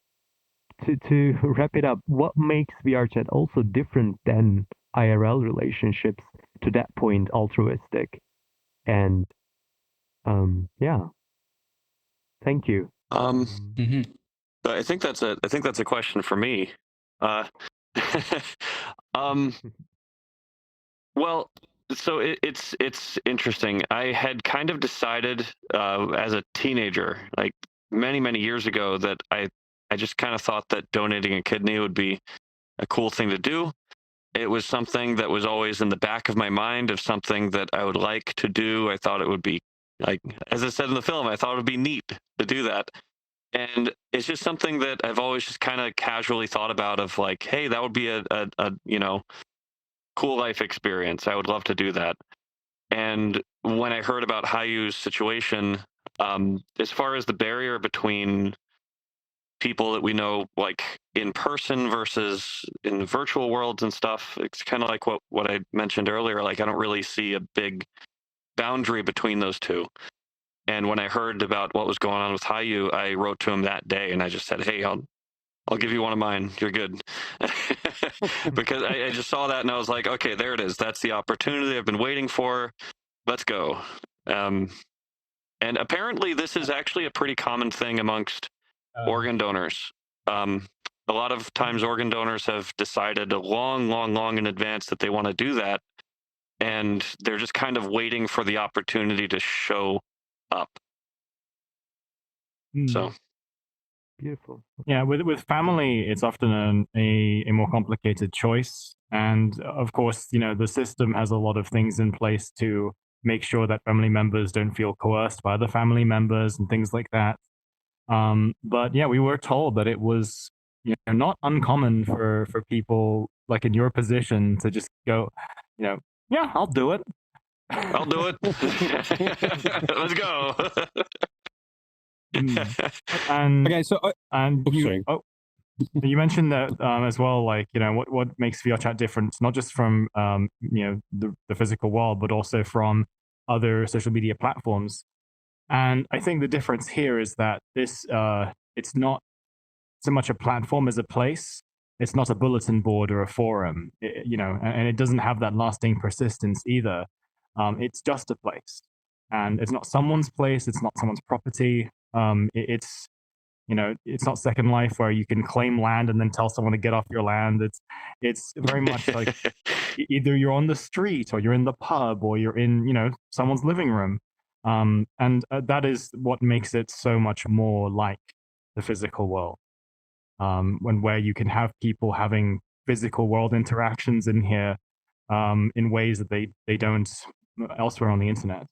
to wrap it up, what makes VR chat also different than IRL relationships? to that point altruistic. And yeah, thank you. I think that's a question for me. Well, so it's interesting. I had kind of decided as a teenager, like many years ago, that I just kind of thought that donating a kidney would be a cool thing to do. It was something that was always in the back of my mind of something that I would like to do. I thought it would be, like, as I said in the film, I thought it would be neat to do that. And it's just something that I've always just kind of casually thought about of like, hey, that would be a cool life experience. I would love to do that. And when I heard about Hiyu's situation, as far as the barrier between people that we know like in person versus in the virtual worlds and stuff, it's kind of like what I mentioned earlier. Like, I don't really see a big boundary between those two. And when I heard about what was going on with Hiyu, I wrote to him that day and I just said, hey, I'll give you one of mine. You're good. Because I just saw that and I was like, okay, there it is. That's the opportunity I've been waiting for. Let's go. And apparently this is actually a pretty common thing amongst organ donors. A lot of times organ donors have decided a long in advance that they want to do that. And they're just kind of waiting for the opportunity to show up. So beautiful. Yeah, with family, it's often a more complicated choice, and of course, the system has a lot of things in place to make sure that family members don't feel coerced by other family members and things like that. But yeah, we were told that it was not uncommon for people like in your position to just go, yeah, I'll do it. I'll do it. Let's go. And okay, so you mentioned that as well, like what makes VR chat different, not just from the physical world, but also from other social media platforms. And I think the difference here is that this it's not so much a platform as a place. It's not a bulletin board or a forum, and it doesn't have that lasting persistence either. It's just a place, and it's not someone's place. It's not someone's property. It's not Second Life where you can claim land and then tell someone to get off your land. It's very much like either you're on the street or you're in the pub or you're in someone's living room, and that is what makes it so much more like the physical world. Where you can have people having physical world interactions in here in ways that they don't elsewhere on the internet.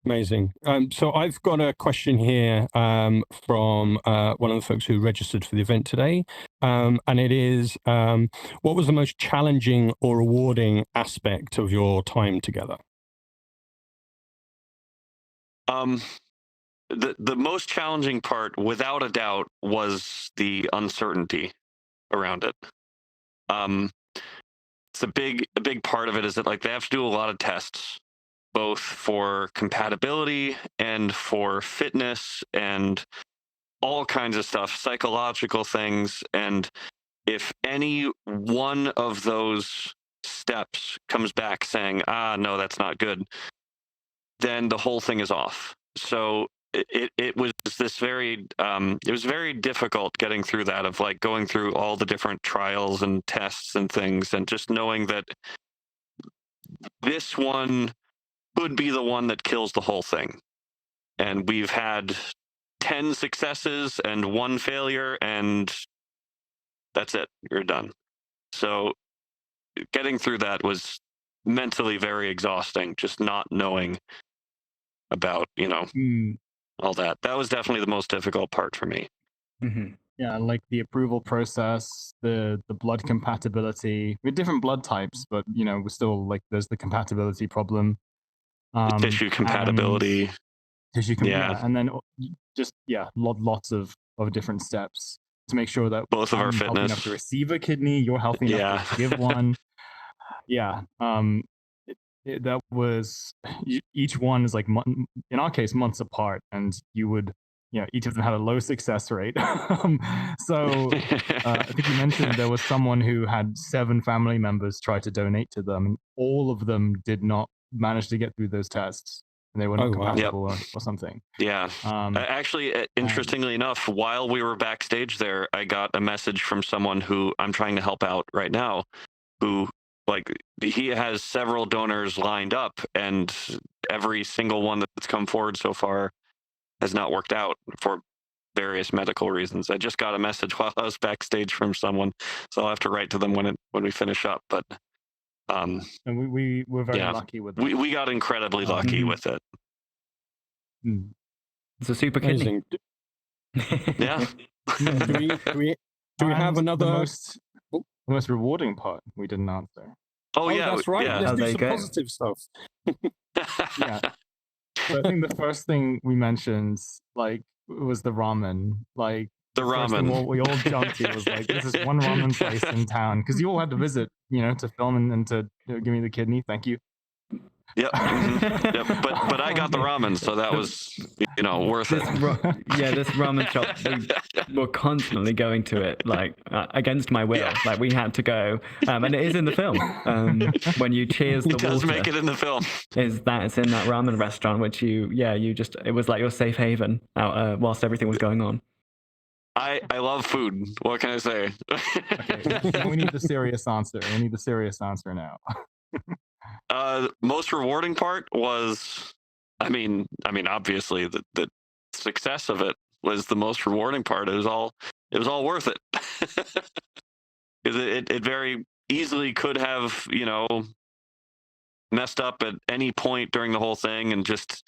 Amazing. So I've got a question here from one of the folks who registered for the event today. And it is, what was the most challenging or rewarding aspect of your time together? The most challenging part, without a doubt, was the uncertainty around it. It's a big part of it is that like they have to do a lot of tests, both for compatibility and for fitness and all kinds of stuff, psychological things. And if any one of those steps comes back saying, no, that's not good, then the whole thing is off. So it was this very it was very difficult getting through that, of like going through all the different trials and tests and things, and just knowing that this one could be the one that kills the whole thing. And we've had 10 successes and 1 failure, and that's it. You're done. So getting through that was mentally very exhausting, just not knowing about, all that. That was definitely the most difficult part for me. Mm-hmm. Yeah, like the approval process, the blood compatibility with different blood types, but we're still like there's the compatibility problem. The tissue compatibility. And then just lots of different steps to make sure that both of our I'm healthy enough to receive a kidney, you're healthy enough to give one. Yeah. That was each one is like in our case months apart, and you would each of them had a low success rate. So I think you mentioned there was someone who had 7 family members try to donate to them, and all of them did not manage to get through those tests, and they were not compatible or something. Yeah. Actually, interestingly enough, while we were backstage there, I got a message from someone who I'm trying to help out right now, who, like, he has several donors lined up, and every single one that's come forward so far has not worked out for various medical reasons. I just got a message while I was backstage from someone, so I'll have to write to them when we finish up. But and we were very lucky with that. We got incredibly lucky with it. It's a super kidney. Yeah. Do we have another? The most rewarding part we didn't answer. Oh yeah, that's right. Yeah. Let's do some positive stuff. Yeah. So I think the first thing we mentioned, like, was the ramen. Like, the first ramen. thing we all jumped to was like, this is one ramen place in town, because you all had to visit, to film and to give me the kidney. Thank you. Yep. Yep. But I got the ramen, so that was worth it. This ramen shop, we were constantly going to it, like, against my will. Yeah. Like, we had to go, and it is in the film. When you cheers the It does water, make it in the film. it's in that ramen restaurant, which it was like your safe haven out whilst everything was going on. I love food. What can I say? Okay, we need the serious answer. We need the serious answer now. Most rewarding part was, I mean, obviously the success of it was the most rewarding part. It was all worth it. Because it very easily could have, messed up at any point during the whole thing, and just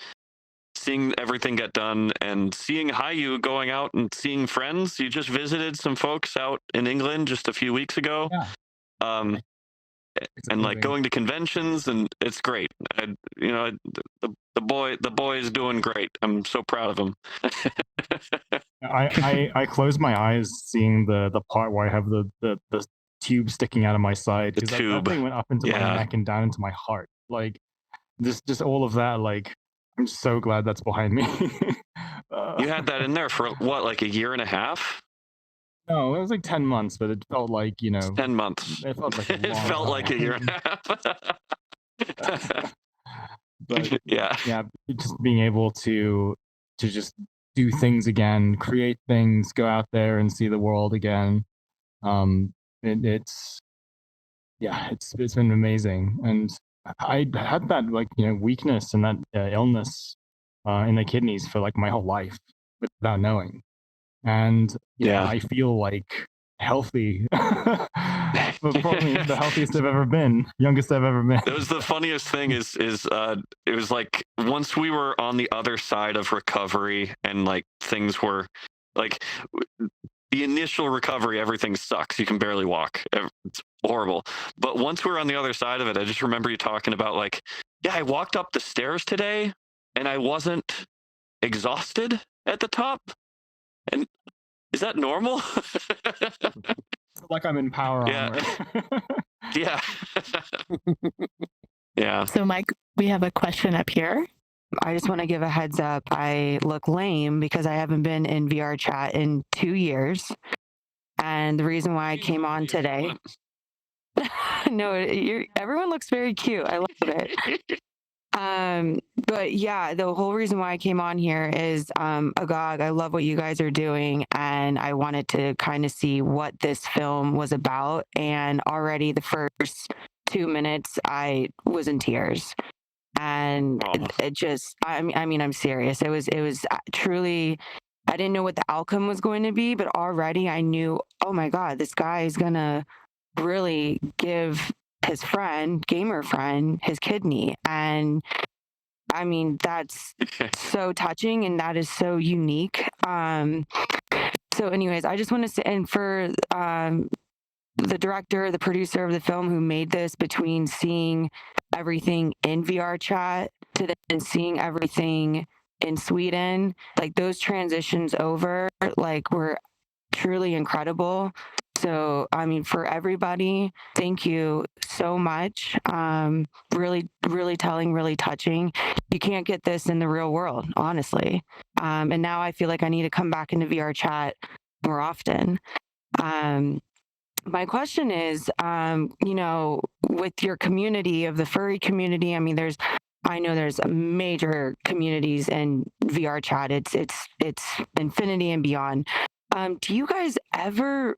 seeing everything get done and seeing Hiyu going out and seeing friends. You just visited some folks out in England just a few weeks ago. Yeah. And like going to conventions, and it's great. The boy is doing great. I'm so proud of him. I close my eyes seeing the part where I have the tube sticking out of my side, because that thing went up into my neck and down into my heart. Like, just all of that. Like, I'm so glad that's behind me. You had that in there for what, like a year and a half? No, it was like 10 months, but it felt like, 10 months. It felt like a long It felt like a year and a half. But yeah, just being able to just do things again, create things, go out there and see the world again. It's been amazing. And I had that, like, weakness and that illness in the kidneys for like my whole life without knowing. And I feel like healthy, but probably the healthiest I've ever been, youngest I've ever been. It was the funniest thing is it was like, once we were on the other side of recovery, and like things were like, the initial recovery, everything sucks. You can barely walk. It's horrible. But once we were on the other side of it, I just remember you talking about like, I walked up the stairs today and I wasn't exhausted at the top. And is that normal? Like I'm in power armor. Yeah. Yeah. So, Mike, we have a question up here. I just want to give a heads up. I look lame because I haven't been in VR chat in 2 years. And the reason why I came on today... No, everyone looks very cute. I love it. But yeah, the whole reason why I came on here is Agog, I love what you guys are doing, and I wanted to kind of see what this film was about. And already the first 2 minutes, I was in tears. And it just, I mean, I'm serious. It was truly, I didn't know what the outcome was going to be, but already I knew, oh my God, this guy is gonna really give his gamer friend, his kidney. And I mean, that's so touching, and that is so unique. So anyways, I just want to say, and for the director, the producer of the film who made this, between seeing everything in VR chat to then seeing everything in Sweden, like those transitions over, like, were truly incredible. So, I mean, for everybody, thank you so much. Really, really telling, really touching. You can't get this in the real world, honestly. And now I feel like I need to come back into VR chat more often. My question is, with your community of the furry community, I mean, I know there's major communities in VR chat. It's infinity and beyond. Do you guys ever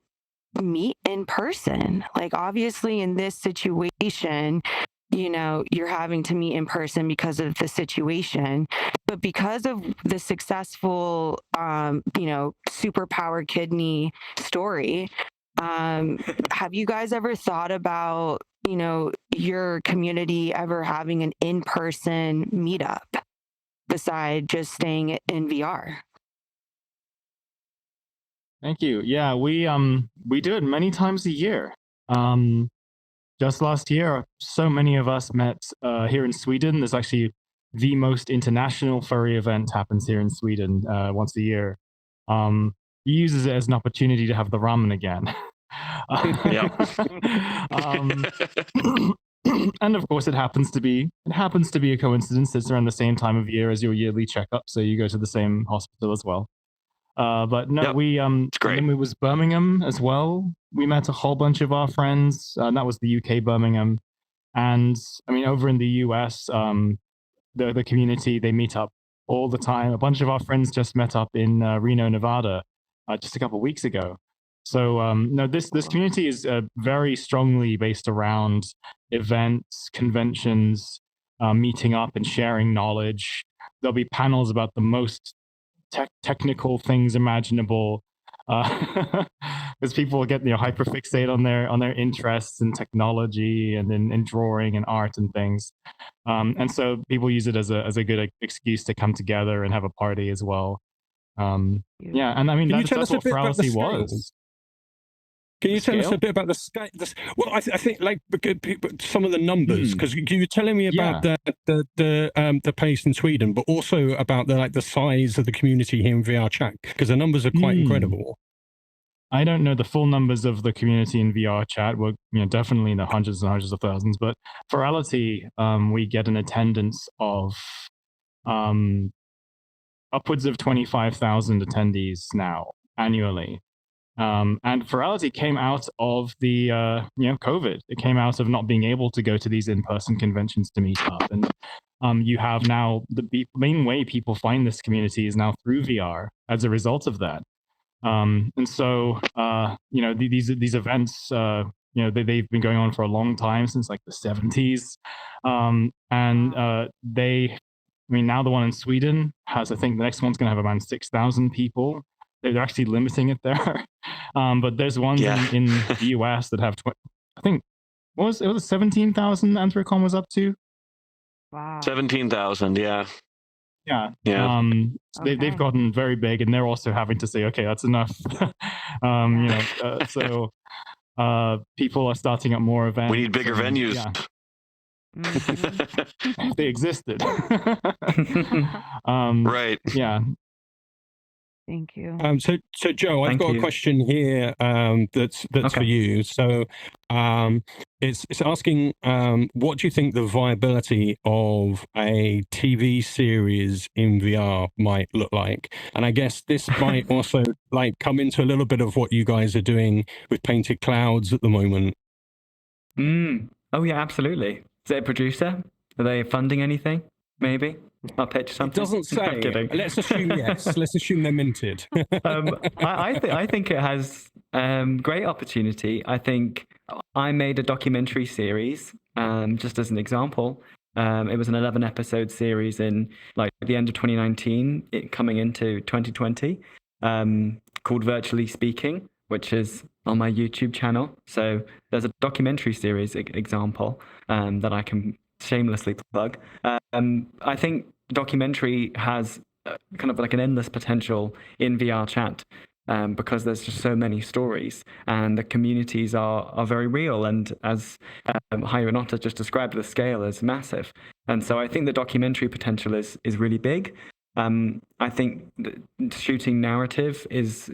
meet in person? Like, obviously in this situation, you're having to meet in person because of the situation, but because of the successful, superpower kidney story, have you guys ever thought about, your community ever having an in-person meetup beside just staying in VR? Thank you. Yeah, we do it many times a year. Just last year, so many of us met here in Sweden. There's actually the most international furry event happens here in Sweden once a year. He uses it as an opportunity to have the ramen again. And of course, it happens to be a coincidence. It's around the same time of year as your yearly checkup, so you go to the same hospital as well. But no, it's great. And then it was Birmingham as well. We met a whole bunch of our friends, and that was the UK Birmingham. And I mean, over in the US, the community, they meet up all the time. A bunch of our friends just met up in Reno, Nevada, just a couple of weeks ago. So no, this community is very strongly based around events, conventions, meeting up and sharing knowledge. There'll be panels about the most technical things imaginable, because people will get hyperfixate on their interests in technology and in drawing and art and things, and so people use it as a good excuse to come together and have a party as well. Yeah, and I mean that's what Furality was. Can you tell us a bit about the scale? Well, I think like some of the numbers, because you were telling me about the pace in Sweden, but also about the size of the community here in VR chat, because the numbers are quite incredible. I don't know the full numbers of the community in VR chat. We're definitely in the hundreds and hundreds of thousands, but Furality, we get an attendance of upwards of 25,000 attendees now annually. And Furality came out of the COVID. It came out of not being able to go to these in-person conventions to meet up, and you have now the main way people find this community is now through VR as a result of that. And so these events, they've been going on for a long time, since like the 70s, now the one in Sweden has, I think the next one's going to have around 6,000 people. They're actually limiting it there. But there's ones in the US that have, I think, it was 17,000 Anthrocon was up to? Wow. 17,000, yeah. Yeah. They've gotten very big, and they're also having to say, okay, that's enough. So people are starting up more events. We need bigger venues. Yeah. If they existed. Right. Yeah. Thank you. So Joe, I've got a question here that's for you. So it's asking, what do you think the viability of a TV series in VR might look like? And I guess this might also come into a little bit of what you guys are doing with Painted Clouds at the moment. Oh yeah, absolutely. Is it a producer? Are they funding anything? Maybe I'll pitch something. It doesn't say. Let's assume yes. Let's assume they're minted. I think it has great opportunity. I think I made a documentary series, just as an example. It was an 11-episode series in the end of 2019, coming into 2020, called Virtually Speaking, which is on my YouTube channel. So there's a documentary series example that I can shamelessly plug. I think documentary has kind of like an endless potential in VR chat, because there's just so many stories, and the communities are very real, and as Hiyu and Otter just described, the scale is massive. And so I think the documentary potential is really big. I think shooting narrative is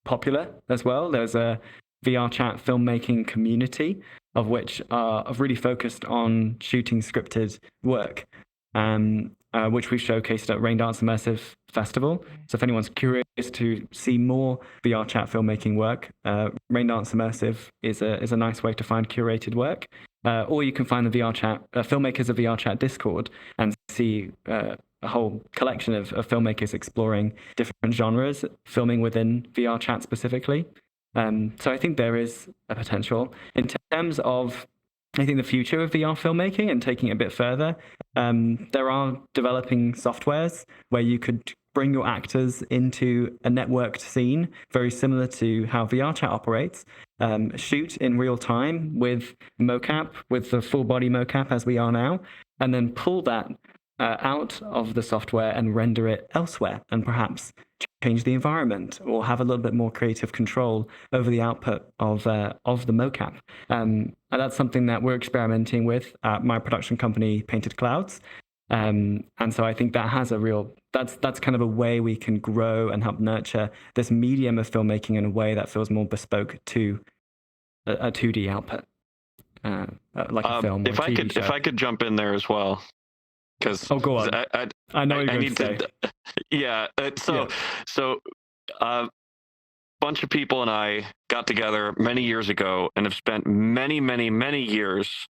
popular as well. There's a VR chat filmmaking community, of which are really focused on shooting scripted work, which we showcased at Rain Dance Immersive Festival. So if anyone's curious to see more VR chat filmmaking work, Rain Dance Immersive is a nice way to find curated work. Or you can find the VR chat Filmmakers of VR Chat Discord and see a whole collection of filmmakers exploring different genres, filming within VR chat specifically. So I think there is a potential. In terms of, I think, the future of VR filmmaking and taking it a bit further, there are developing softwares where you could bring your actors into a networked scene, very similar to how VR chat operates, shoot in real time with mocap, with the full body mocap as we are now, and then pull that out of the software and render it elsewhere, and perhaps change the environment or have a little bit more creative control over the output of the mocap. And that's something that we're experimenting with at my production company, Painted Clouds. And so I think that has that's kind of a way we can grow and help nurture this medium of filmmaking in a way that feels more bespoke to a 2D output, like a film. If I could jump in there as well. Oh, go on. I know what you're going to say. Yeah. So a bunch of people and I got together many years ago and have spent many, many, many years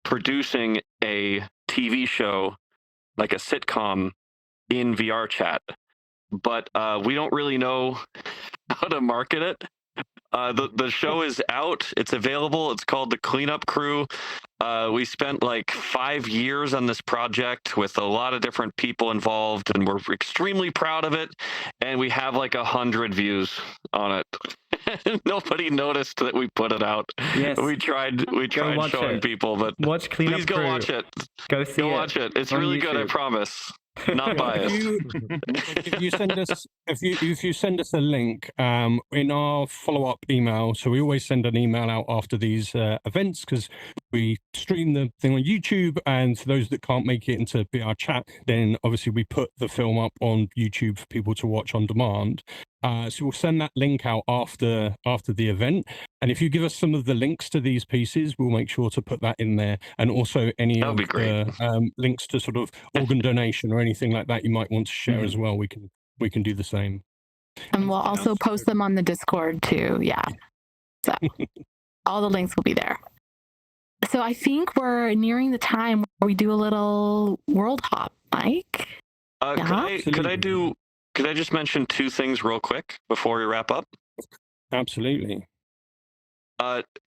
producing a TV show, like a sitcom, in VR chat. But we don't really know how to market it. The show is out. It's available. It's called The Cleanup Crew. We spent like 5 years on this project with a lot of different people involved, and we're extremely proud of it. And we have like 100 views on it. Nobody noticed that we put it out. Yes. We tried showing people, but watch Cleanup please go Crew. watch it. Go see it. Go watch it. It's really good, I promise. Not biased. If you send us a link in our follow-up email, so we always send an email out after these events because we stream the thing on YouTube, and for those that can't make it into VR chat, then obviously we put the film up on YouTube for people to watch on demand. So we'll send that link out after the event, and if you give us some of the links to these pieces, we'll make sure to put that in there, and also any of the links to sort of organ donation or anything like that you might want to share as well. We can do the same, and we'll also post them on the Discord too. Yeah, so all the links will be there. So I think we're nearing the time where we do a little world hop, Mike. Could I just mention 2 things real quick before we wrap up? Absolutely.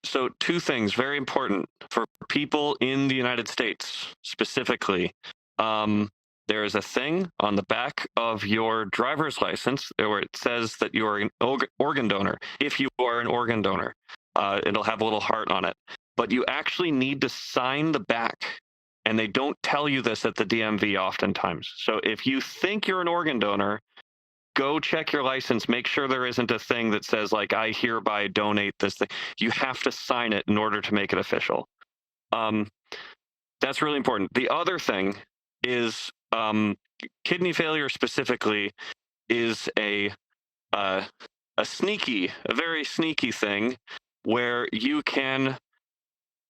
So 2 things, very important for people in the United States specifically. There is a thing on the back of your driver's license where it says that you are an organ donor. If you are an organ donor, it'll have a little heart on it. But you actually need to sign the back. And they don't tell you this at the DMV oftentimes. So if you think you're an organ donor, go check your license. Make sure there isn't a thing that says, like, I hereby donate this thing. You have to sign it in order to make it official. That's really important. The other thing is kidney failure specifically is a very sneaky thing where you can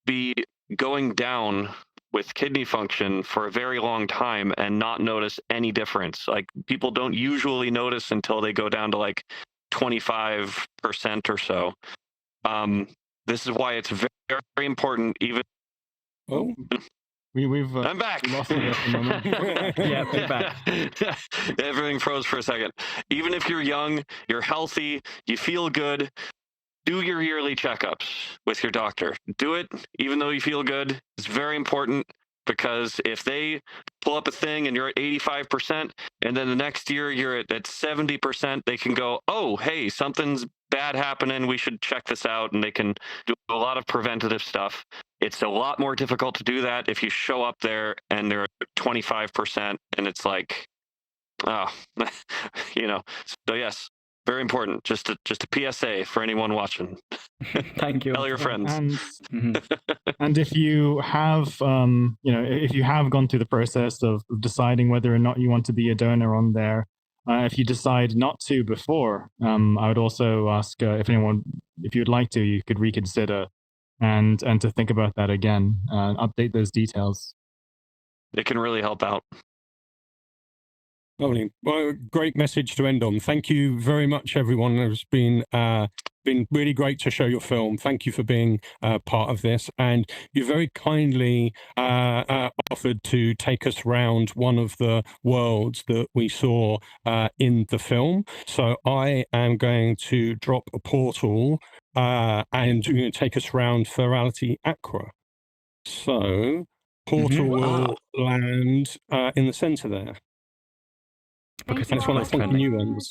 be going down with kidney function for a very long time and not notice any difference. Like, people don't usually notice until they go down to like 25% or so. This is why it's very, very important. Even I'm back. Yeah, we're back. Everything froze for a second. Even if you're young, you're healthy, you feel good, do your yearly checkups with your doctor. Do it even though you feel good. It's very important, because if they pull up a thing and you're at 85% and then the next year you're at 70%, they can go, oh, hey, something's bad happening. We should check this out. And they can do a lot of preventative stuff. It's a lot more difficult to do that if you show up there and they're at 25% and it's like, oh, So yes, very important. Just a PSA for anyone watching. Thank you. Tell your friends. And if you have, if you have gone through the process of deciding whether or not you want to be a donor on there, If you decide not to before, I would also ask if you'd like to, you could reconsider and to think about that again, update those details. It can really help out. Lovely. Well, great message to end on. Thank you very much, everyone. It's been really great to show your film. Thank you for being part of this. And you very kindly offered to take us round one of the worlds that we saw in the film. So I am going to drop a portal and you're going to take us round Furality Accra. So portal will land in the center there. Okay, that's one of the funky new ones.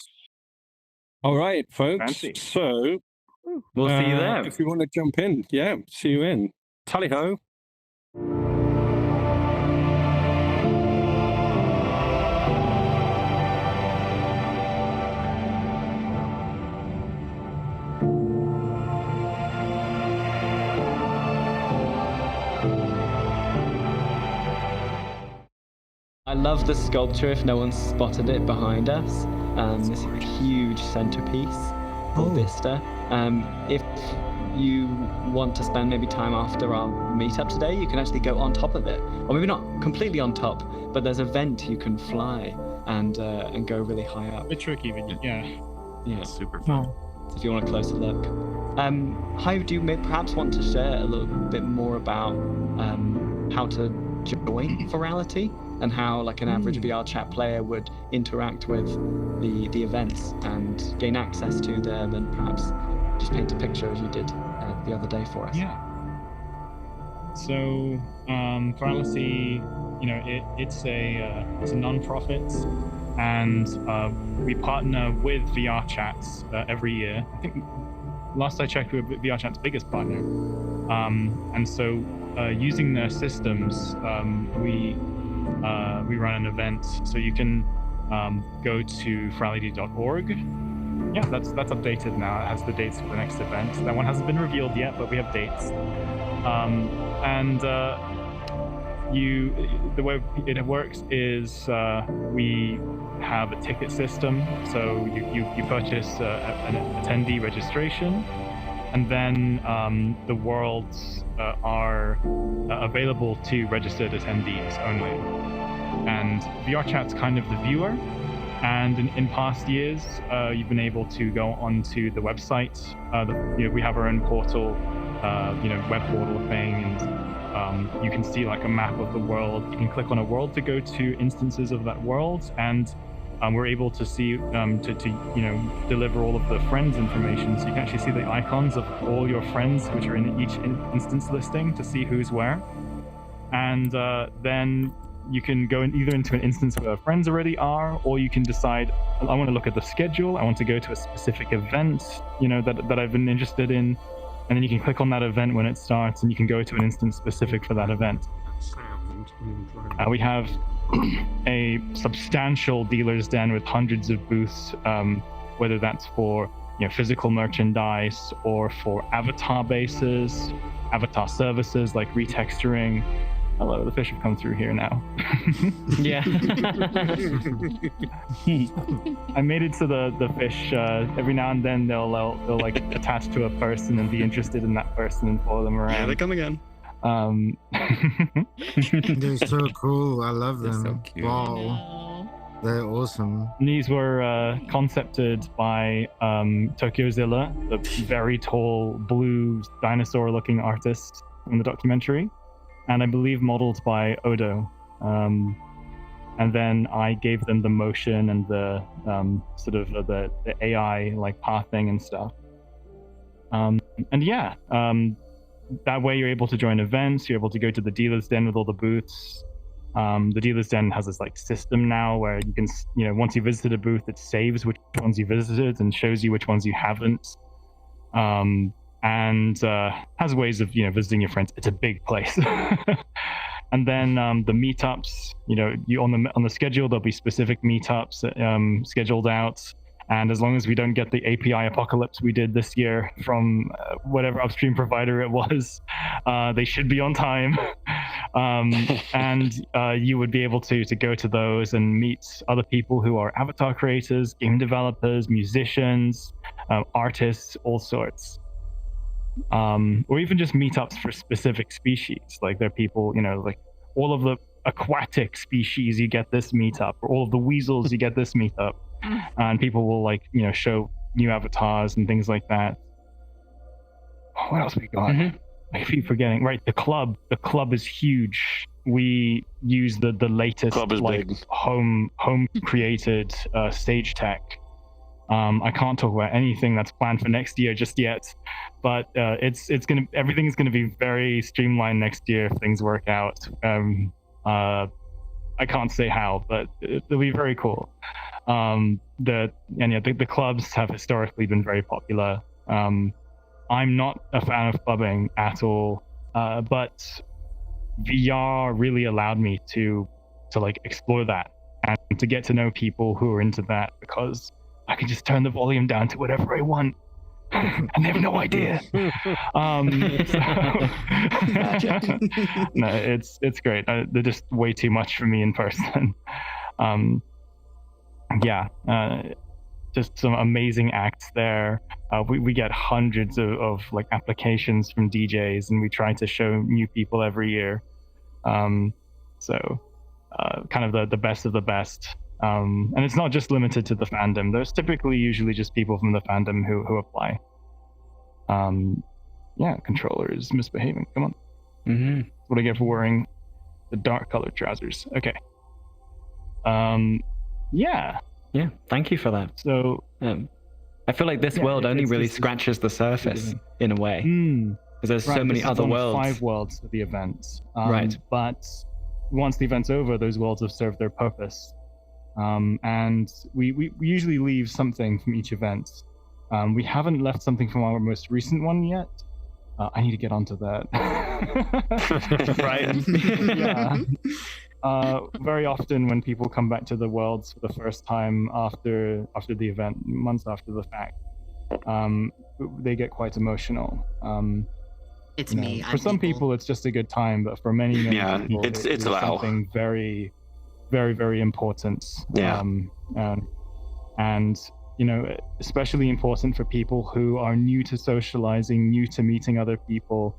All right, folks. Fancy. So we'll see you there. If you want to jump in, yeah, see you in. Tally ho. I love the sculpture, if no one's spotted it behind us. This huge centerpiece for Vista. If you want to spend maybe time after our meetup today, you can actually go on top of it. Or maybe not completely on top, but there's a vent you can fly and go really high up. A bit tricky, but yeah. Yeah, super fun. So if you want a closer look. Hiyu, do you perhaps want to share a little bit more about how to join Furality and how like an average VR chat player would interact with the events and gain access to them, and perhaps just paint a picture as you did the other day for us? Yeah. So Furality, it's a non-profit, and we partner with VR Chats every year. I think last I checked, we were VR Chat's biggest partner, and so using their systems, we run an event. So you can go to furality.org. Yeah, that's updated now. It has the dates for the next event. That one hasn't been revealed yet, but we have dates. The way it works is we have a ticket system. So you purchase an attendee registration, and then the worlds are available to registered attendees only. And VR Chat's kind of the viewer. And in past years, you've been able to go onto the website. We have our own portal, web portal thing, and you can see like a map of the world. You can click on a world to go to instances of that world, and we're able to see to deliver all of the friends information. So you can actually see the icons of all your friends, which are in each instance listing, to see who's where. And then you can go either into an instance where friends already are, or you can decide, I want to look at the schedule, I want to go to a specific event, that I've been interested in, and then you can click on that event when it starts, and you can go to an instance specific for that event. We have a substantial dealer's den with hundreds of booths, whether that's for physical merchandise or for avatar bases, avatar services like retexturing. Hello, the fish have come through here now. Yeah. I made it to the fish. Every now and then they'll like attach to a person and be interested in that person and follow them around. Yeah, they come again. They're so cool. I love them. So cute. Wow. They're awesome. These were concepted by Tokyo Zilla, the very tall blue dinosaur-looking artist from the documentary. And I believe modeled by Odo. And then I gave them the motion and the the AI like pathing and stuff. That way you're able to join events, you're able to go to the dealer's den with all the booths. The dealer's den has this like system now where you can, once you visited a booth, it saves which ones you visited and shows you which ones you haven't. And has ways of visiting your friends. It's a big place. And then the meetups, on the schedule there'll be specific meetups scheduled out, and as long as we don't get the API apocalypse we did this year from whatever upstream provider it was, they should be on time. And you would be able to go to those and meet other people who are avatar creators, game developers, musicians, artists, all sorts. Or even just meetups for specific species. Like there are people, like all of the aquatic species, you get this meetup, or all of the weasels, you get this meetup. And people will show new avatars and things like that. Oh, what else we got? I keep forgetting. Right, the club is huge. We use the latest home created stage tech. I can't talk about anything that's planned for next year just yet, but everything's gonna be very streamlined next year if things work out. I can't say how, but it'll be very cool. The clubs have historically been very popular. I'm not a fan of clubbing at all, but VR really allowed me to explore that and to get to know people who are into that, because I can just turn the volume down to whatever I want, and they have no idea. No, it's great. They're just way too much for me in person. Just some amazing acts there. We get hundreds of applications from DJs, and we try to show new people every year. Kind of the best of the best. And it's not just limited to the fandom. There's typically usually just people from the fandom who apply. Controller is misbehaving. Come on. That's what I get for wearing the dark colored trousers. Okay. Yeah, thank you for that. So I feel like this world only really scratches the surface in a way, because there's so many other worlds. 5 worlds for the event, right? But once the event's over, those worlds have served their purpose, and we usually leave something from each event. We haven't left something from our most recent one yet. I need to get onto that. Right? Yeah. Very often when people come back to the worlds for the first time after the event, months after the fact, they get quite emotional. It's me. For some people, it's just a good time, but for many people, it's something very, very, very important. Yeah. And especially important for people who are new to socializing, new to meeting other people.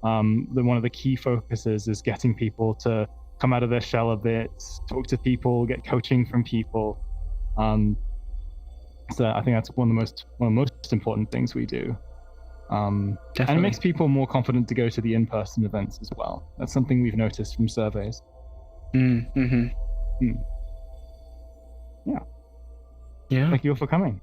One of the key focuses is getting people to come out of their shell a bit, talk to people, get coaching from people. So I think that's one of the most important things we do. And it makes people more confident to go to the in-person events as well. That's something we've noticed from surveys. Yeah. Thank you all for coming.